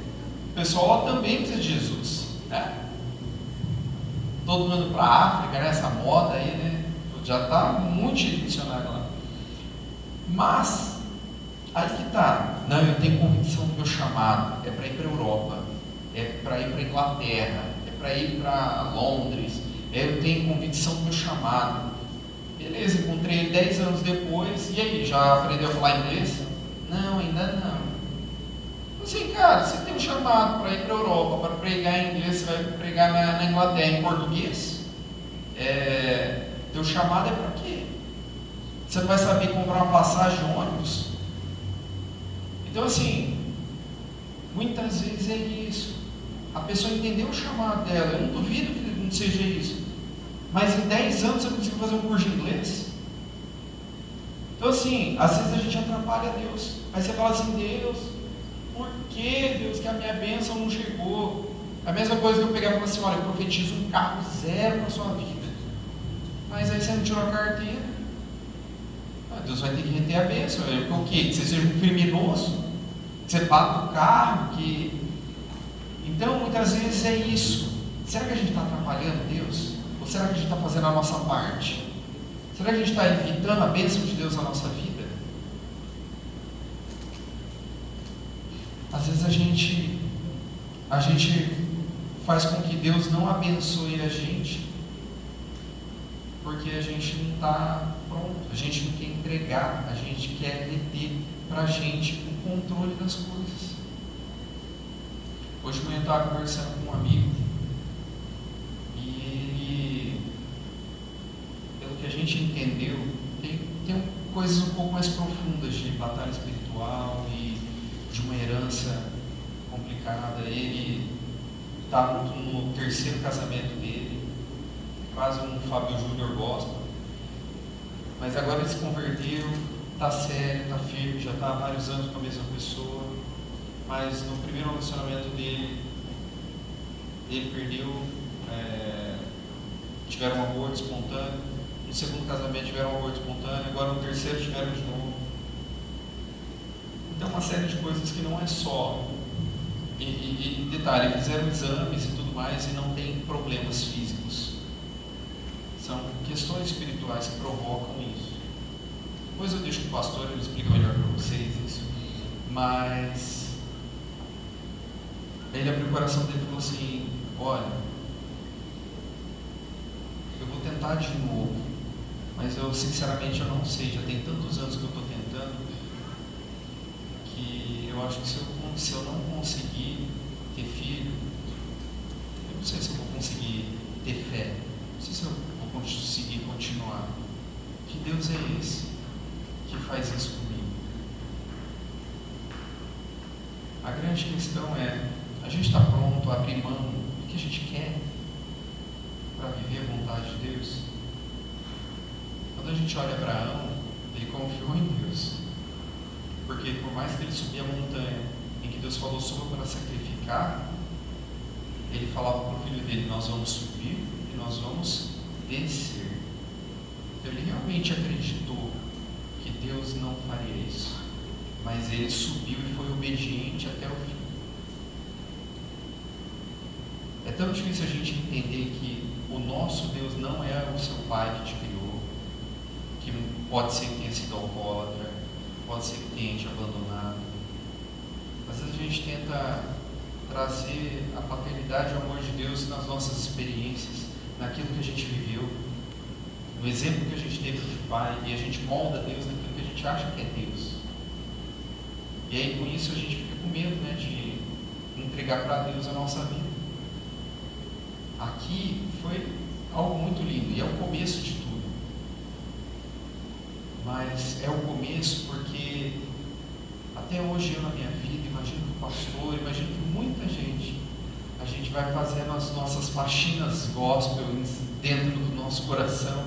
O pessoal lá também precisa de Jesus, né? Todo mundo para a África, né? Essa moda aí, né? Já está muito cheio de missionário lá. Mas aí que tá, não, eu tenho convicção do meu chamado, é para ir para a Europa, é para ir para a Inglaterra, é para ir para Londres, eu tenho convicção do meu chamado. Beleza, encontrei ele 10 anos depois, e aí, já aprendeu a falar inglês? Não, ainda não. Assim, cara, você tem um chamado para ir para a Europa, para pregar em inglês, você vai pregar na Inglaterra em português? Teu chamado é para quê? Você não vai saber comprar uma passagem de ônibus? Então, assim, muitas vezes é isso. A pessoa entendeu o chamado dela. Eu não duvido que não seja isso. Mas em 10 anos você conseguiu fazer um curso de inglês? Então, assim, às vezes a gente atrapalha Deus. Aí você fala assim, Deus, por que, Deus, que a minha bênção não chegou? A mesma coisa que eu pegar e falar assim, olha, eu profetizo um carro 0 na sua vida. Mas aí você não tirou a carteira. Deus vai ter que reter a bênção. O quê? Que você seja um criminoso? Que você bata o carro? Então, muitas vezes é isso. Será que a gente está atrapalhando Deus? Ou será que a gente está fazendo a nossa parte? Será que a gente está evitando a bênção de Deus na nossa vida? Às vezes a gente faz com que Deus não abençoe a gente, porque a gente não está pronto, a gente não quer entregar, a gente quer reter para a gente o controle das coisas. Hoje de manhã eu estava conversando com um amigo e ele, pelo que a gente entendeu, tem coisas um pouco mais profundas de batalha espiritual e de uma herança complicada. Ele está no 3º casamento dele, quase um Fábio Júnior gospel. mas agora ele se converteu, está sério, está firme, já está há vários anos com a mesma pessoa, mas no primeiro relacionamento dele, ele perdeu, tiveram um aborto espontâneo, no segundo casamento tiveram um aborto espontâneo, agora no terceiro tiveram de novo. Então uma série de coisas que não é só, e detalhe, fizeram exames e tudo mais e não tem problemas físicos, são questões espirituais que provocam isso. Depois eu deixo com o pastor, ele explica melhor para vocês isso, mas ele abriu o coração dele e falou assim: olha, eu vou tentar de novo, mas eu sinceramente eu não sei, já tem tantos anos que eu estou tentando, que eu acho que se eu não conseguir ter filho, eu não sei se eu vou conseguir ter fé, não sei se eu vou conseguir continuar. Que Deus é esse que faz isso comigo? A grande questão é, a gente está pronto a abrir mão do que a gente quer para viver a vontade de Deus? Quando a gente olha Abraão, ele confiou em Deus, porque por mais que ele subia a montanha em que Deus falou suba para sacrificar, ele falava para o filho dele: nós vamos subir e nós vamos descer. Ele realmente acreditou que Deus não faria isso, mas ele subiu e foi obediente até o fim. É tão difícil a gente entender que o nosso Deus não é o seu pai que te criou, que pode ser que tenha sido alcoólatra, pode ser que tenha te abandonado. Às vezes a gente tenta trazer a paternidade e o amor de Deus nas nossas experiências, naquilo que a gente viveu, no exemplo que a gente teve de pai, e a gente molda Deus naquilo que a gente acha que é Deus. E aí com isso a gente fica com medo, né, de entregar para Deus a nossa vida. Aqui foi algo muito lindo, e é o começo de tudo. Mas é o começo porque até hoje eu na minha vida, imagino que o pastor, imagino que muita gente, a gente vai fazendo as nossas faxinas gospel dentro do nosso coração,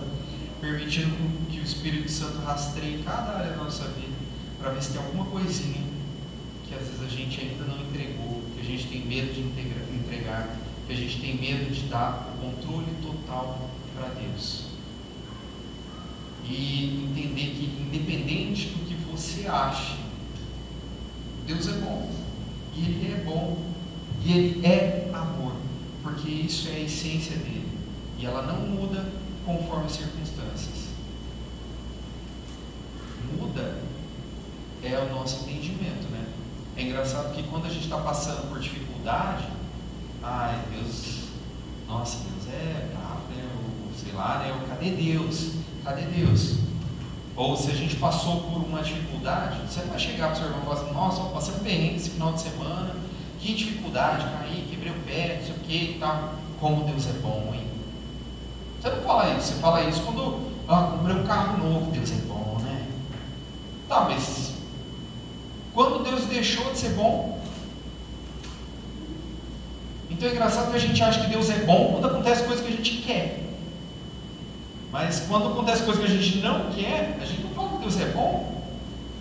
permitindo que o Espírito Santo rastreie cada área da nossa vida, para ver se tem alguma coisinha que às vezes a gente ainda não entregou, que a gente tem medo de entregar, que a gente tem medo de dar o controle total para Deus. E entender que independente do que você ache, Deus é bom, e Ele é bom, e Ele é amor, porque isso é a essência dele, e ela não muda conforme as circunstâncias. Muda é o nosso entendimento, né? É engraçado que quando a gente está passando por dificuldade, ai Deus, nossa, Deus é bravo, né? Sei lá, né? Cadê Deus? Cadê Deus? Ou se a gente passou por uma dificuldade, você não vai chegar para o seu irmão e falar assim: nossa, eu passei um perrengue esse final de semana, que dificuldade, caí, quebrei o pé, não sei o que e tal. Como Deus é bom, hein? Você não fala isso, você fala isso quando comprei um carro novo, Deus é bom, né? Tá, mas quando Deus deixou de ser bom? Então é engraçado que a gente acha que Deus é bom quando acontece coisa que a gente quer. Mas quando acontece coisa que a gente não quer, a gente não fala que Deus é bom.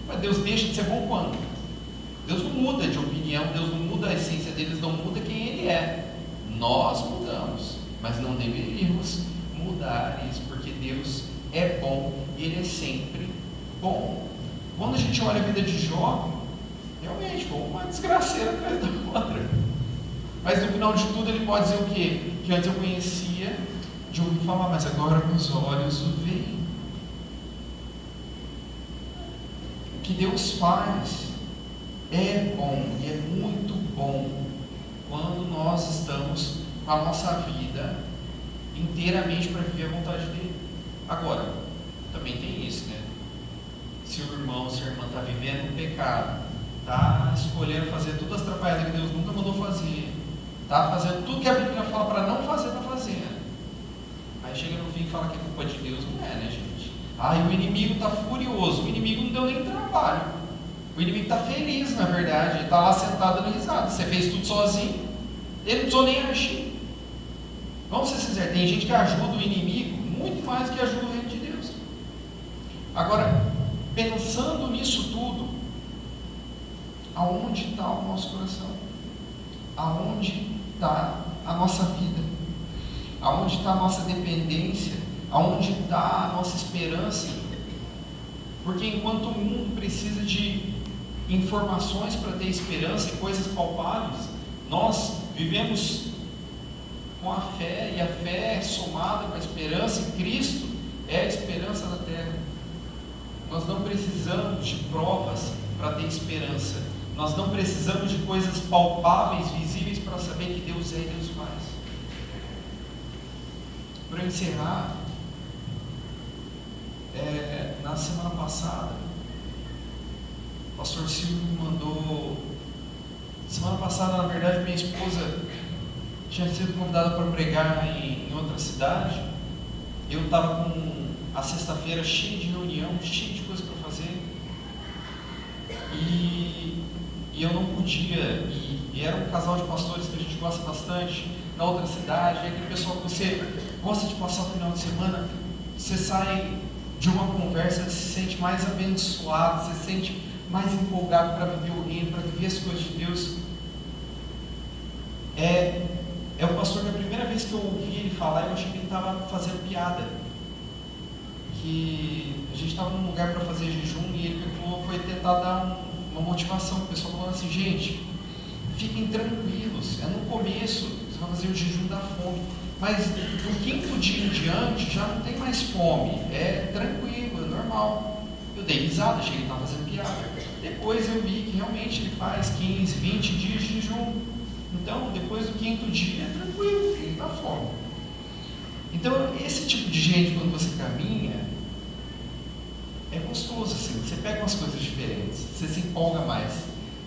Mas Deus deixa de ser bom quando? Deus não muda de opinião, Deus não muda a essência dele, Deus não muda quem Ele é. Nós mudamos, mas não deveríamos mudar isso, porque Deus é bom e Ele é sempre bom. Quando a gente olha a vida de Jó, realmente foi uma desgraceira atrás da outra. Mas no final de tudo ele pode dizer o quê? Que antes eu conhecia de ouvir falar, mas agora meus olhos o veem. O que Deus faz é bom e é muito bom quando nós estamos com a nossa vida inteiramente para viver a vontade dele. Agora, também tem isso, né? Se o irmão, se a irmã está vivendo um pecado, está escolhendo fazer todas as atrapalhadas que Deus nunca mandou fazer, está fazendo tudo que a Bíblia fala para não fazer, está fazendo. Aí chega no fim e fala que é culpa de Deus. Não é, né, gente? E o inimigo está furioso. O inimigo não deu nem trabalho. O inimigo está feliz, na verdade. Ele está lá sentado dando risada. Você fez tudo sozinho. Ele não precisou nem agir. Vamos ser sinceros, tem gente que ajuda o inimigo muito mais do que ajuda o reino de Deus. Agora, pensando nisso tudo, aonde está o nosso coração? Aonde está a nossa vida? Aonde está a nossa dependência? Aonde está a nossa esperança? Porque enquanto o mundo precisa de informações para ter esperança e coisas palpáveis, nós vivemos com a fé, e a fé somada com a esperança em Cristo é a esperança da terra. Nós não precisamos de provas para ter esperança. Nós não precisamos de coisas palpáveis, visíveis, para saber que Deus é e Deus faz. Para encerrar, na semana passada, o pastor Silvio me mandou. Semana passada, na verdade, minha esposa tinha sido convidada para pregar em outra cidade. Eu estava com a sexta-feira cheia de reunião, cheia de coisa para fazer, e eu não podia. E era um casal de pastores que a gente gosta bastante, na outra cidade. É aquele pessoal que você gosta de passar o final de semana, você sai de uma conversa, você se sente mais abençoado, você se sente mais empolgado para viver o reino, para viver as coisas de Deus. É o pastor que a primeira vez que eu ouvi ele falar, eu achei que ele estava fazendo piada. Que a gente estava num lugar para fazer jejum, e ele falou, foi tentar dar uma motivação. O pessoal falando assim: gente, fiquem tranquilos, é no começo, você vai fazer o jejum da fome, mas do quinto dia em diante já não tem mais fome, é tranquilo, é normal. Eu dei risada, achei que ele estava fazendo piada. Depois eu vi que realmente ele faz 15, 20 dias de jejum. Então, depois do quinto dia, é tranquilo, ele está fome. Então, esse tipo de gente, quando você caminha, é gostoso assim. Você pega umas coisas diferentes, você se empolga mais,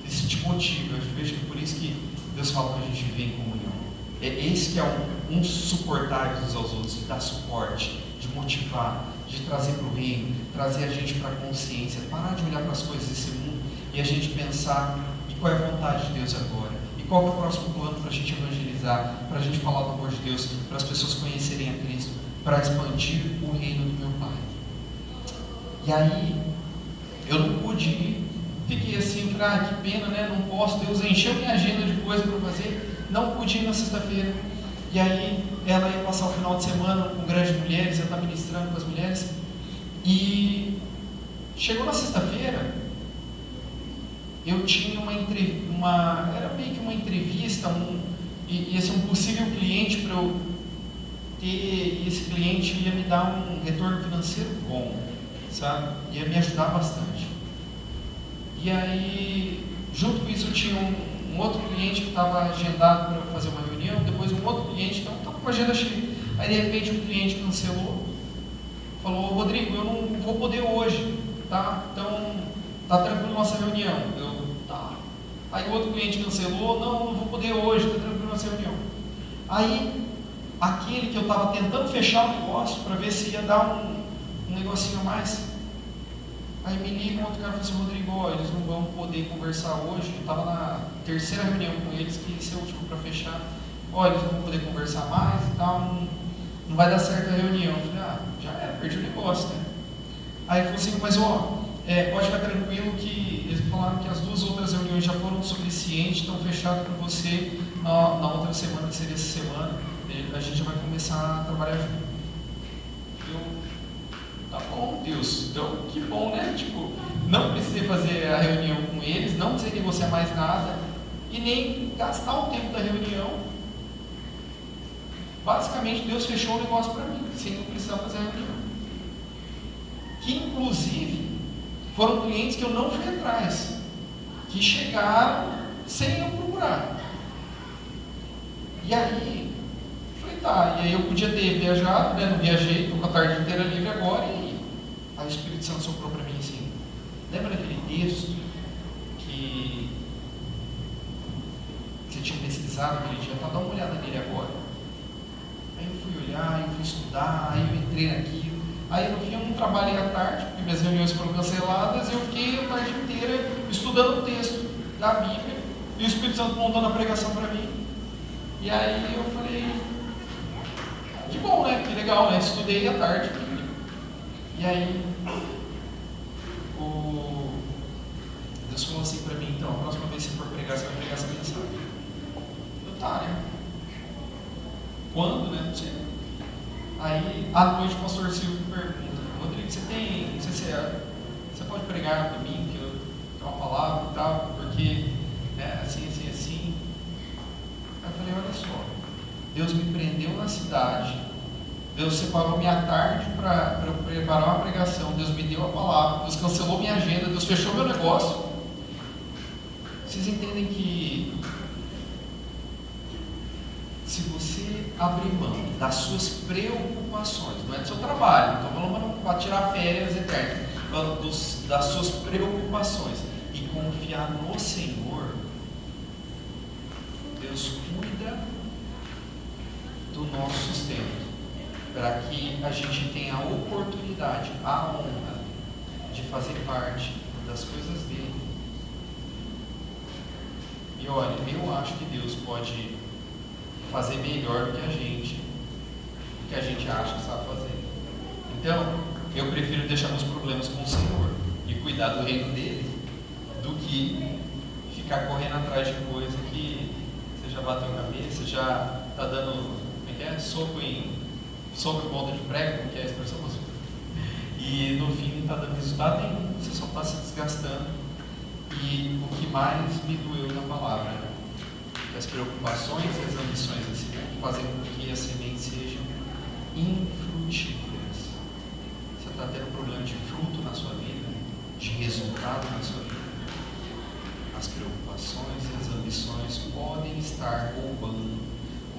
isso te motiva. Eu vejo que por isso que Deus fala para a gente viver em comunhão. É esse que é um suportar uns aos outros, de dar suporte, de motivar, de trazer para o reino, trazer a gente para a consciência, parar de olhar para as coisas desse mundo e a gente pensar: e qual é a vontade de Deus agora? Qual é o próximo plano para a gente evangelizar, para a gente falar do amor de Deus, para as pessoas conhecerem a Cristo, para expandir o reino do meu Pai? E aí, eu não pude ir, fiquei assim, falei: que pena, né? Não posso. Deus encheu minha agenda de coisa para fazer, não pude ir na sexta-feira. E aí, ela ia passar o final de semana com grandes mulheres, eu estava ministrando com as mulheres, e chegou na sexta-feira. Eu tinha era meio que uma entrevista, ia ser um possível cliente para eu ter, e esse cliente ia me dar um retorno financeiro bom, sabe? Ia me ajudar bastante. E aí, junto com isso, eu tinha um outro cliente que estava agendado para fazer uma reunião, depois um outro cliente, então estava com a agenda cheia. Aí, de repente, um cliente cancelou, falou: Rodrigo, eu não vou poder hoje, tá? Então, tá tranquilo nossa reunião. Tá. Aí o outro cliente cancelou: não vou poder hoje, tá tranquilo nossa reunião. Aí, aquele que eu estava tentando fechar o negócio, para ver se ia dar um negocinho a mais, aí me liga um outro cara e fala assim: Rodrigo, eles não vão poder conversar hoje. Eu estava na terceira reunião com eles, que ia ser o último para fechar. Eles não vão poder conversar mais e tal, não vai dar certo a reunião. Eu falei: já era, perdi o negócio, né? Aí ele falou assim: mas pode ficar tranquilo que eles falaram que as duas outras reuniões já foram suficientes, estão fechadas para você na outra semana, que seria essa semana, a gente já vai começar a trabalhar junto. Tá bom, Deus, então que bom, né? Tipo, não precisei fazer a reunião com eles, não precisei negociar mais nada e nem gastar o tempo da reunião. Basicamente, Deus fechou o negócio para mim, sem eu precisar fazer a reunião. Que inclusive foram clientes que eu não fui atrás, que chegaram sem eu procurar. E aí, falei: tá, e aí eu podia ter viajado, né? Não viajei, estou com a tarde inteira livre agora. E aí o Espírito Santo soprou para mim assim: lembra daquele texto que você tinha pesquisado aquele dia? Tá, dá uma olhada nele agora. Aí eu fui olhar, eu fui estudar, aí eu entrei naquilo. Aí no fim eu não trabalhei à tarde, porque minhas reuniões foram canceladas, e eu fiquei a tarde inteira estudando o texto da Bíblia, e o Espírito Santo montando a pregação para mim. E aí eu falei: que bom, né? Que legal, né? Estudei à tarde. E aí Deus falou assim para mim, então, a próxima vez que você for pregar, você vai pregar essa mensagem. Eu, tá, né? Quando, né? Não sei. Aí, à noite, o pastor Silvio me pergunta, Rodrigo, você pode pregar para mim, que eu tenho uma palavra e tal, porque, né, assim. Aí eu falei, olha só, Deus me prendeu na cidade, Deus separou minha tarde para eu preparar uma pregação, Deus me deu a palavra, Deus cancelou minha agenda, Deus fechou meu negócio. Vocês entendem que se você abrir mão das suas preocupações, não é do seu trabalho, não estou falando para tirar férias eternas, falando das suas preocupações e confiar no Senhor, Deus cuida do nosso sustento, para que a gente tenha a oportunidade, a honra de fazer parte das coisas dele. E olha, eu acho que Deus pode fazer melhor do que a gente acha que sabe fazer. Então, eu prefiro deixar meus problemas com o Senhor e cuidar do reino dele, do que ficar correndo atrás de coisa que você já bateu a cabeça, já está dando, como é que é? Soco em ponta de prego, como que é a expressão? E no fim não está dando resultado nenhum, você só está se desgastando. E o que mais me doeu na palavra, que as preocupações e as ambições desse mundo fazem com que as sementes sejam infrutíferas. Você está tendo problema de fruto na sua vida, de resultado na sua vida. As preocupações e as ambições podem estar roubando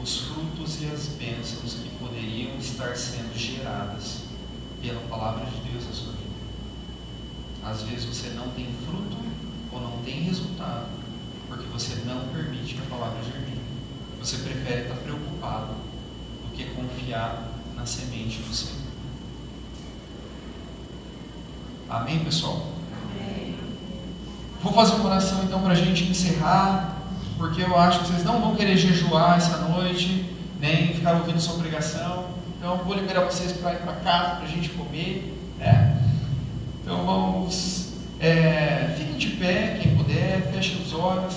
os frutos e as bênçãos que poderiam estar sendo geradas pela palavra de Deus na sua vida. Às vezes você não tem fruto ou não tem resultado porque você não permite que a palavra germine. Você prefere estar preocupado do que confiar na semente do Senhor. Amém, pessoal? Amém. Vou fazer uma oração então para a gente encerrar, porque eu acho que vocês não vão querer jejuar essa noite, nem ficar ouvindo sua pregação. Então vou liberar vocês para ir para casa, para a gente comer, né? Então vamos, fiquem de pé, quem puder, fechem os olhos.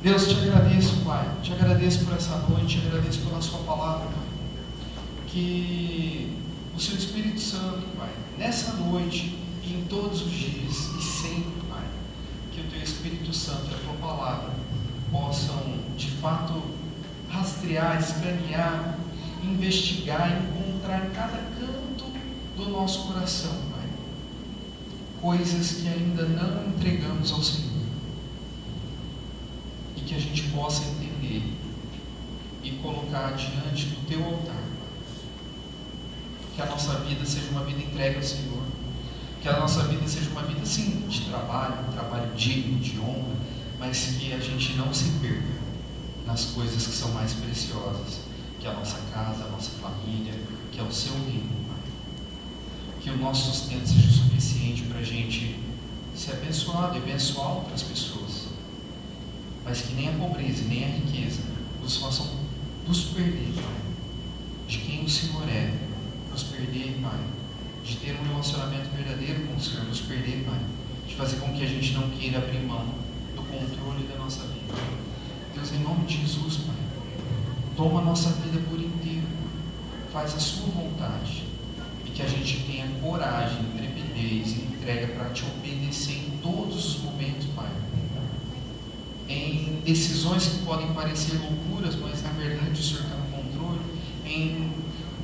Deus, te agradeço, Pai, te agradeço por essa noite, te agradeço pela sua palavra, Pai. Que o seu Espírito Santo, Pai, nessa noite e em todos os dias e sempre, Pai, que o teu Espírito Santo e a tua palavra possam de fato rastrear, escanear, investigar, encontrar em cada canto do nosso coração, Pai, coisas que ainda não entregamos ao Senhor, e que a gente possa entender e colocar diante do teu altar, Pai. Que a nossa vida seja uma vida entregue ao Senhor, que a nossa vida seja uma vida sim de trabalho, um trabalho digno, de honra, mas que a gente não se perca nas coisas que são mais preciosas, que é a nossa casa, a nossa família, que é o seu reino, Pai. Que o nosso sustento seja suficiente para a gente ser abençoado e abençoar outras pessoas, mas que nem a pobreza e nem a riqueza nos façam nos perder, Pai, de quem o Senhor é, nos perder, Pai, de ter um relacionamento verdadeiro com o Senhor, nos perder, Pai, de fazer com que a gente não queira abrir mão do controle da nossa vida. Deus, em nome de Jesus, Pai, toma a nossa vida por inteiro, faz a sua vontade, e que a gente tenha coragem, intrepidez e entrega para te obedecer em todos os momentos, Pai. Em decisões que podem parecer loucuras, mas na verdade o Senhor está no controle, em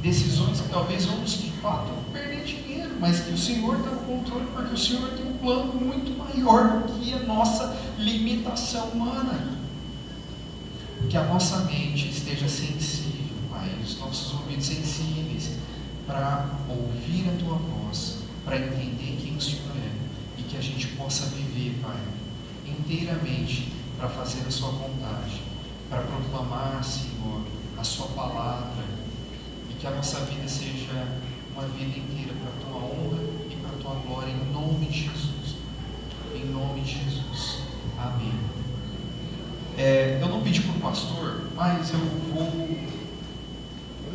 decisões que talvez vamos de fato perder dinheiro, mas que o Senhor está no controle, porque o Senhor tem um plano muito maior do que a nossa limitação humana. Que a nossa mente esteja sensível, Pai, os nossos ouvidos sensíveis para ouvir a Tua voz, para entender quem o Senhor é, e que a gente possa viver, Pai, inteiramente para fazer a Sua vontade, para proclamar, Senhor, a Sua palavra, e que a nossa vida seja uma vida inteira para a Tua honra e para a Tua glória, em nome de Jesus. Em nome de Jesus. Amém. Eu não pedi para o pastor, mas eu vou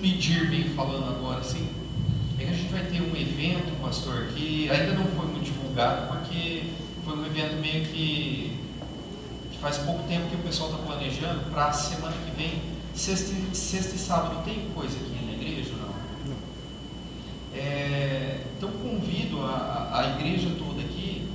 pedir, bem falando agora assim, é que a gente vai ter um evento, pastor, que ainda não foi muito divulgado, porque foi um evento meio que faz pouco tempo que o pessoal está planejando para a semana que vem, sexta e sábado. Tem coisa aqui na igreja ou não? Então convido a igreja toda aqui,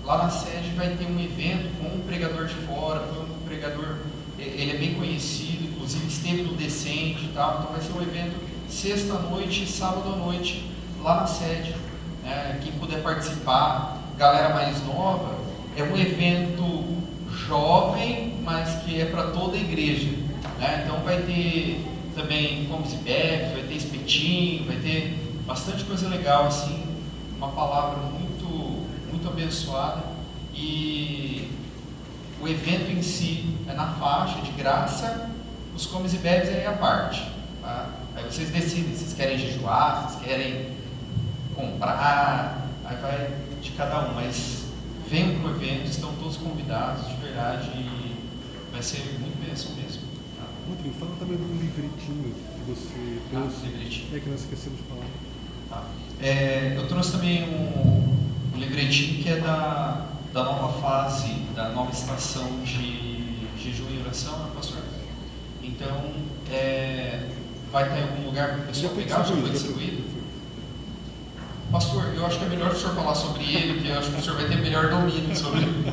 lá na sede vai ter um evento com um pregador de fora, foi um pregador, ele é bem conhecido, inclusive esteve no Descende e tal, então vai ser um evento sexta à noite e sábado à noite lá na sede, né? Quem puder participar, galera mais nova, é um evento jovem, mas que é para toda a igreja, né? Então vai ter também comes e bebes, vai ter espetinho, vai ter bastante coisa legal, assim, uma palavra muito, muito abençoada. E o evento em si é na faixa, de graça, os comes e bebes é a parte, tá? Aí vocês decidem, se vocês querem jejuar, se vocês querem comprar, aí vai de cada um, mas venham para o evento, estão todos convidados, de verdade, e vai ser muito bênção mesmo. Tá? Rodrigo, fala também do livretinho que você trouxe. Livretinho. É que nós esquecemos de falar. Tá. Eu trouxe também um livretinho que é da nova fase, da nova estação de jejum e oração, né, pastor? Então, vai estar em algum lugar para o pessoal pegar? Já foi distribuído? Pastor, eu acho que é melhor o senhor falar sobre ele, porque eu acho que o senhor vai ter melhor domínio sobre ele.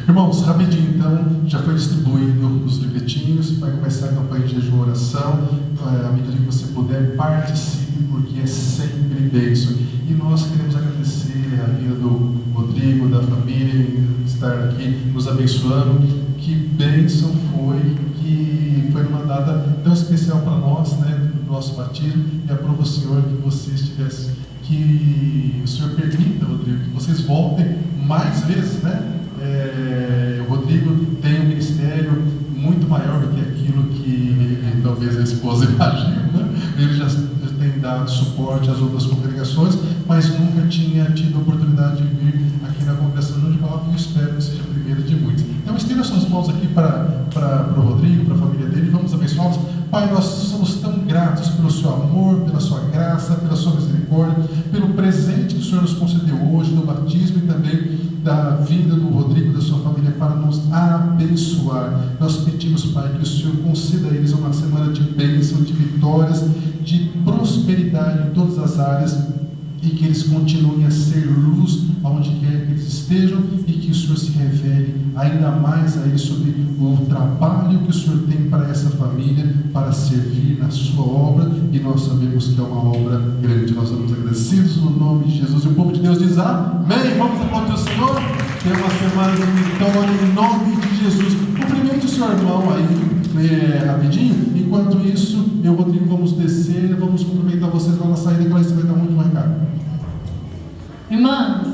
Irmãos, rapidinho então, já foi distribuído os livretinhos, vai começar a campanha de jejum e oração. À medida que você puder, participe, porque é sempre bênção. E nós queremos agradecer a vida do Rodrigo, da família, em estar aqui nos abençoando. Que bênção que foi uma data tão especial para nós, né, do nosso batismo. E aprovo, Senhor, que vocês tivessem, que o Senhor permita, Rodrigo, que vocês voltem mais vezes, né? O Rodrigo tem um ministério muito maior do que aquilo que talvez a esposa imagine, né? Ele já tem dado suporte às outras congregações, mas nunca tinha tido a oportunidade de vir aqui na congregação de Palavra, e eu espero que seja a primeira de muitos. Então estenda suas mãos aqui para o Rodrigo, para a família dele, e vamos abençoá-los. Pai, nós somos tão gratos pelo seu amor, pela sua graça, pela sua misericórdia, pelo presente que o Senhor nos concedeu hoje, no batismo e também da vinda do Rodrigo e da sua família para nos abençoar. Nós pedimos, Pai, que o Senhor conceda a eles uma semana de bênção, de vitórias, de prosperidade em todas as áreas, e que eles continuem a ser luz aonde quer que eles estejam, e que o Senhor se revele ainda mais a eles sobre o trabalho que o Senhor tem para essa família, para servir na sua obra, e nós sabemos que é uma obra grande. Nós estamos agradecidos no nome de Jesus, e o povo de Deus diz amém. Vamos aplaudir o Senhor. Tem uma semana de vitória em nome de Jesus. Cumprimente o seu irmão aí rapidinho. Enquanto isso, eu e o Rodrigo vamos descer, vamos cumprimentar vocês lá na saída, que lá você vai dar muito recado. Irmãs,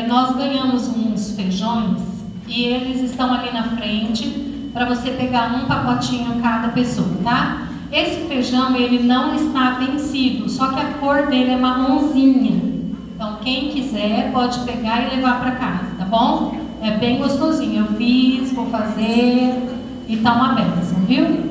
nós ganhamos uns feijões e eles estão ali na frente para você pegar um pacotinho cada pessoa, tá? Esse feijão, ele não está vencido, só que a cor dele é marronzinha. Então, quem quiser pode pegar e levar para casa, tá bom? É bem gostosinho. Eu fiz, vou fazer e tá uma bênção, viu?